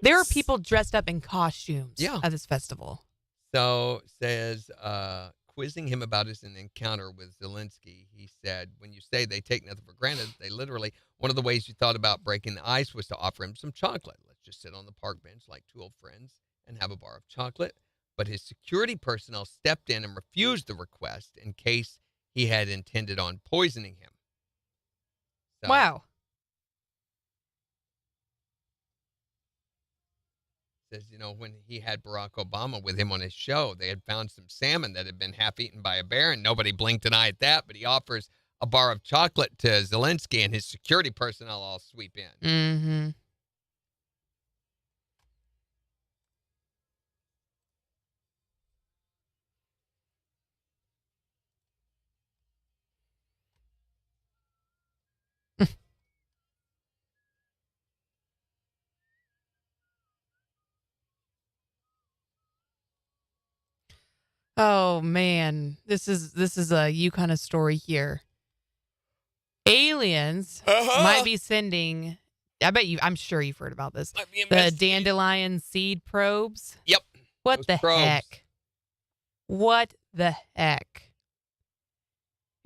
There are people dressed up in costumes at this festival. So says, quizzing him about his encounter with Zelensky, he said, when you say they take nothing for granted, they literally, one of the ways you thought about breaking the ice was to offer him some chocolate. Let's just sit on the park bench like two old friends and have a bar of chocolate. But his security personnel stepped in and refused the request in case he had intended on poisoning him. So, Wow. says, when he had Barack Obama with him on his show, they had found some salmon that had been half eaten by a bear, and nobody blinked an eye at that, but he offers a bar of chocolate to Zelensky, and his security personnel all sweep in. Mm-hmm. Oh man, this is a you kind of story here. Aliens might be sending. I'm sure you've heard about this. The dandelion seed probes. Yep. What the heck? What the heck?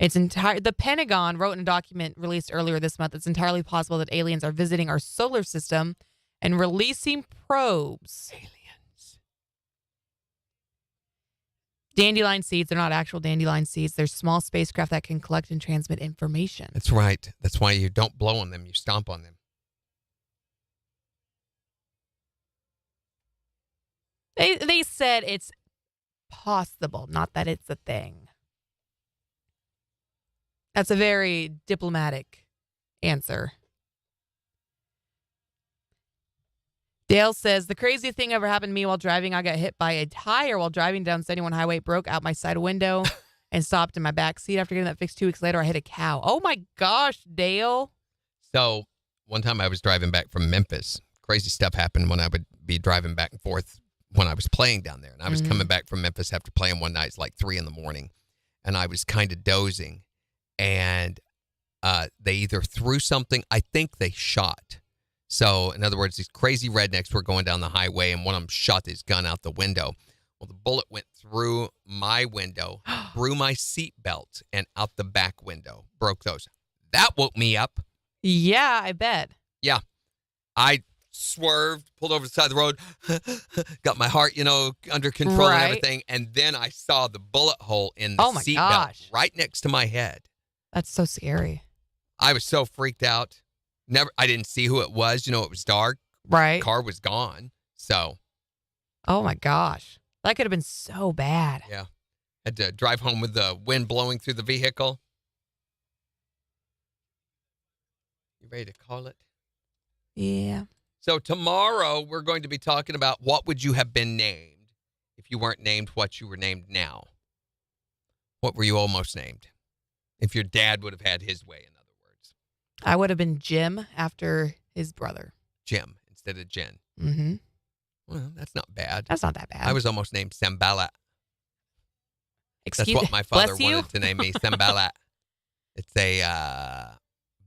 The Pentagon wrote in a document released earlier this month, it's entirely possible that aliens are visiting our solar system and releasing probes. Dandelion seeds, they're not actual dandelion seeds. They're small spacecraft that can collect and transmit information. That's right. That's why you don't blow on them. You stomp on them. They said it's possible, not that it's a thing. That's a very diplomatic answer. Dale says, the craziest thing ever happened to me while driving. I got hit by a tire while driving down 71 Highway, broke out my side window and stopped in my back seat. After getting that fixed 2 weeks later, I hit a cow. Oh my gosh, Dale. So one time I was driving back from Memphis. Crazy stuff happened when I would be driving back and forth when I was playing down there. And I was coming back from Memphis after playing one night. It's like 3 a.m. And I was kind of dozing. And they either threw something, I think they shot. So, in other words, these crazy rednecks were going down the highway, and one of them shot his gun out the window. Well, the bullet went through my window, through my seat belt, and out the back window. Broke those. That woke me up. Yeah, I bet. Yeah. I swerved, pulled over the side of the road, got my heart, under control and everything, and then I saw the bullet hole in the seat belt right next to my head. That's so scary. I was so freaked out. I didn't see who it was. It was dark. Right. Car was gone. So. Oh my gosh. That could have been so bad. Yeah. Had to drive home with the wind blowing through the vehicle. You ready to call it? Yeah. So tomorrow we're going to be talking about what would you have been named if you weren't named what you were named now. What were you almost named? If your dad would have had his way, in other words. I would have been Jim after his brother. Jim instead of Jen. Mm-hmm. Well, that's not bad. That's not that bad. I was almost named Sambalat. That's what my Bless father you? wanted to name me, Sambalat. It's a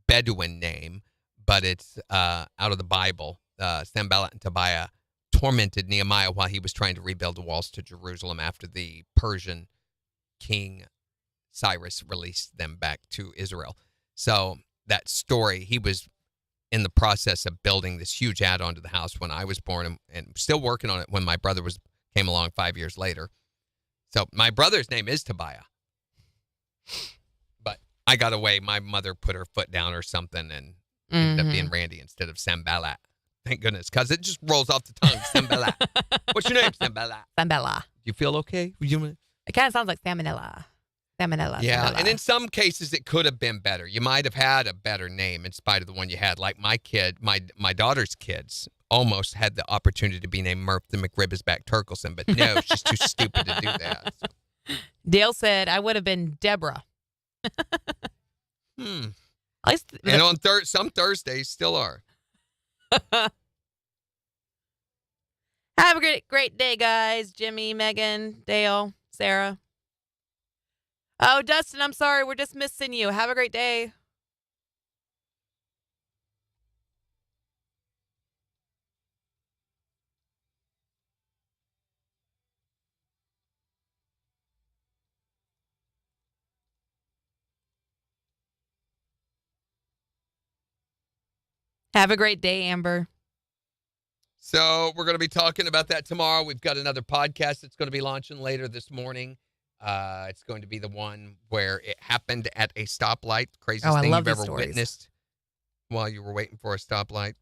Bedouin name, but it's out of the Bible. Sambalat and Tobiah tormented Nehemiah while he was trying to rebuild the walls to Jerusalem after the Persian king Cyrus released them back to Israel. So that story, he was in the process of building this huge add-on to the house when I was born and still working on it when my brother came along 5 years later. So my brother's name is Tobiah. But I got away. My mother put her foot down or something and ended up being Randy instead of Sambalat. Thank goodness, because it just rolls off the tongue. Sambella. What's your name, Sambella? Sambella. You feel okay? It kind of sounds like salmonella. Salmonella. Yeah, Sambella. and in some cases, it could have been better. You might have had a better name in spite of the one you had. Like my kid, my daughter's kids almost had the opportunity to be named Murph the McRibisback Turkelson, but no, she's too stupid to do that. So. Dale said I would have been Deborah. At least and on some Thursdays still are. Have a great day, guys. Jimmy, Megan, Dale, Sarah. Oh, Dustin, I'm sorry. We're just missing you. Have a great day. Have a great day, Amber. So we're going to be talking about that tomorrow. We've got another podcast that's going to be launching later this morning. It's going to be the one where it happened at a stoplight. Craziest thing you've ever witnessed while you were waiting for a stoplight.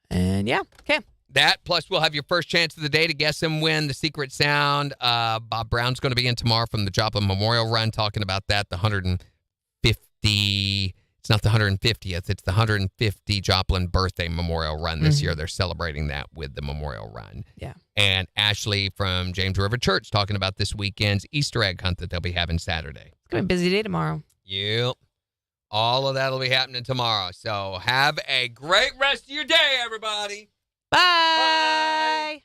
And yeah, okay. That, plus we'll have your first chance of the day to guess and win the secret sound. Bob Brown's going to be in tomorrow from the Joplin Memorial Run talking about that, the 150, it's not the 150th, it's the 150 Joplin Birthday Memorial Run this year. They're celebrating that with the Memorial Run. Yeah. And Ashley from James River Church talking about this weekend's Easter egg hunt that they'll be having Saturday. It's going to be a busy day tomorrow. Yep. All of that will be happening tomorrow. So have a great rest of your day, everybody. Bye. Bye.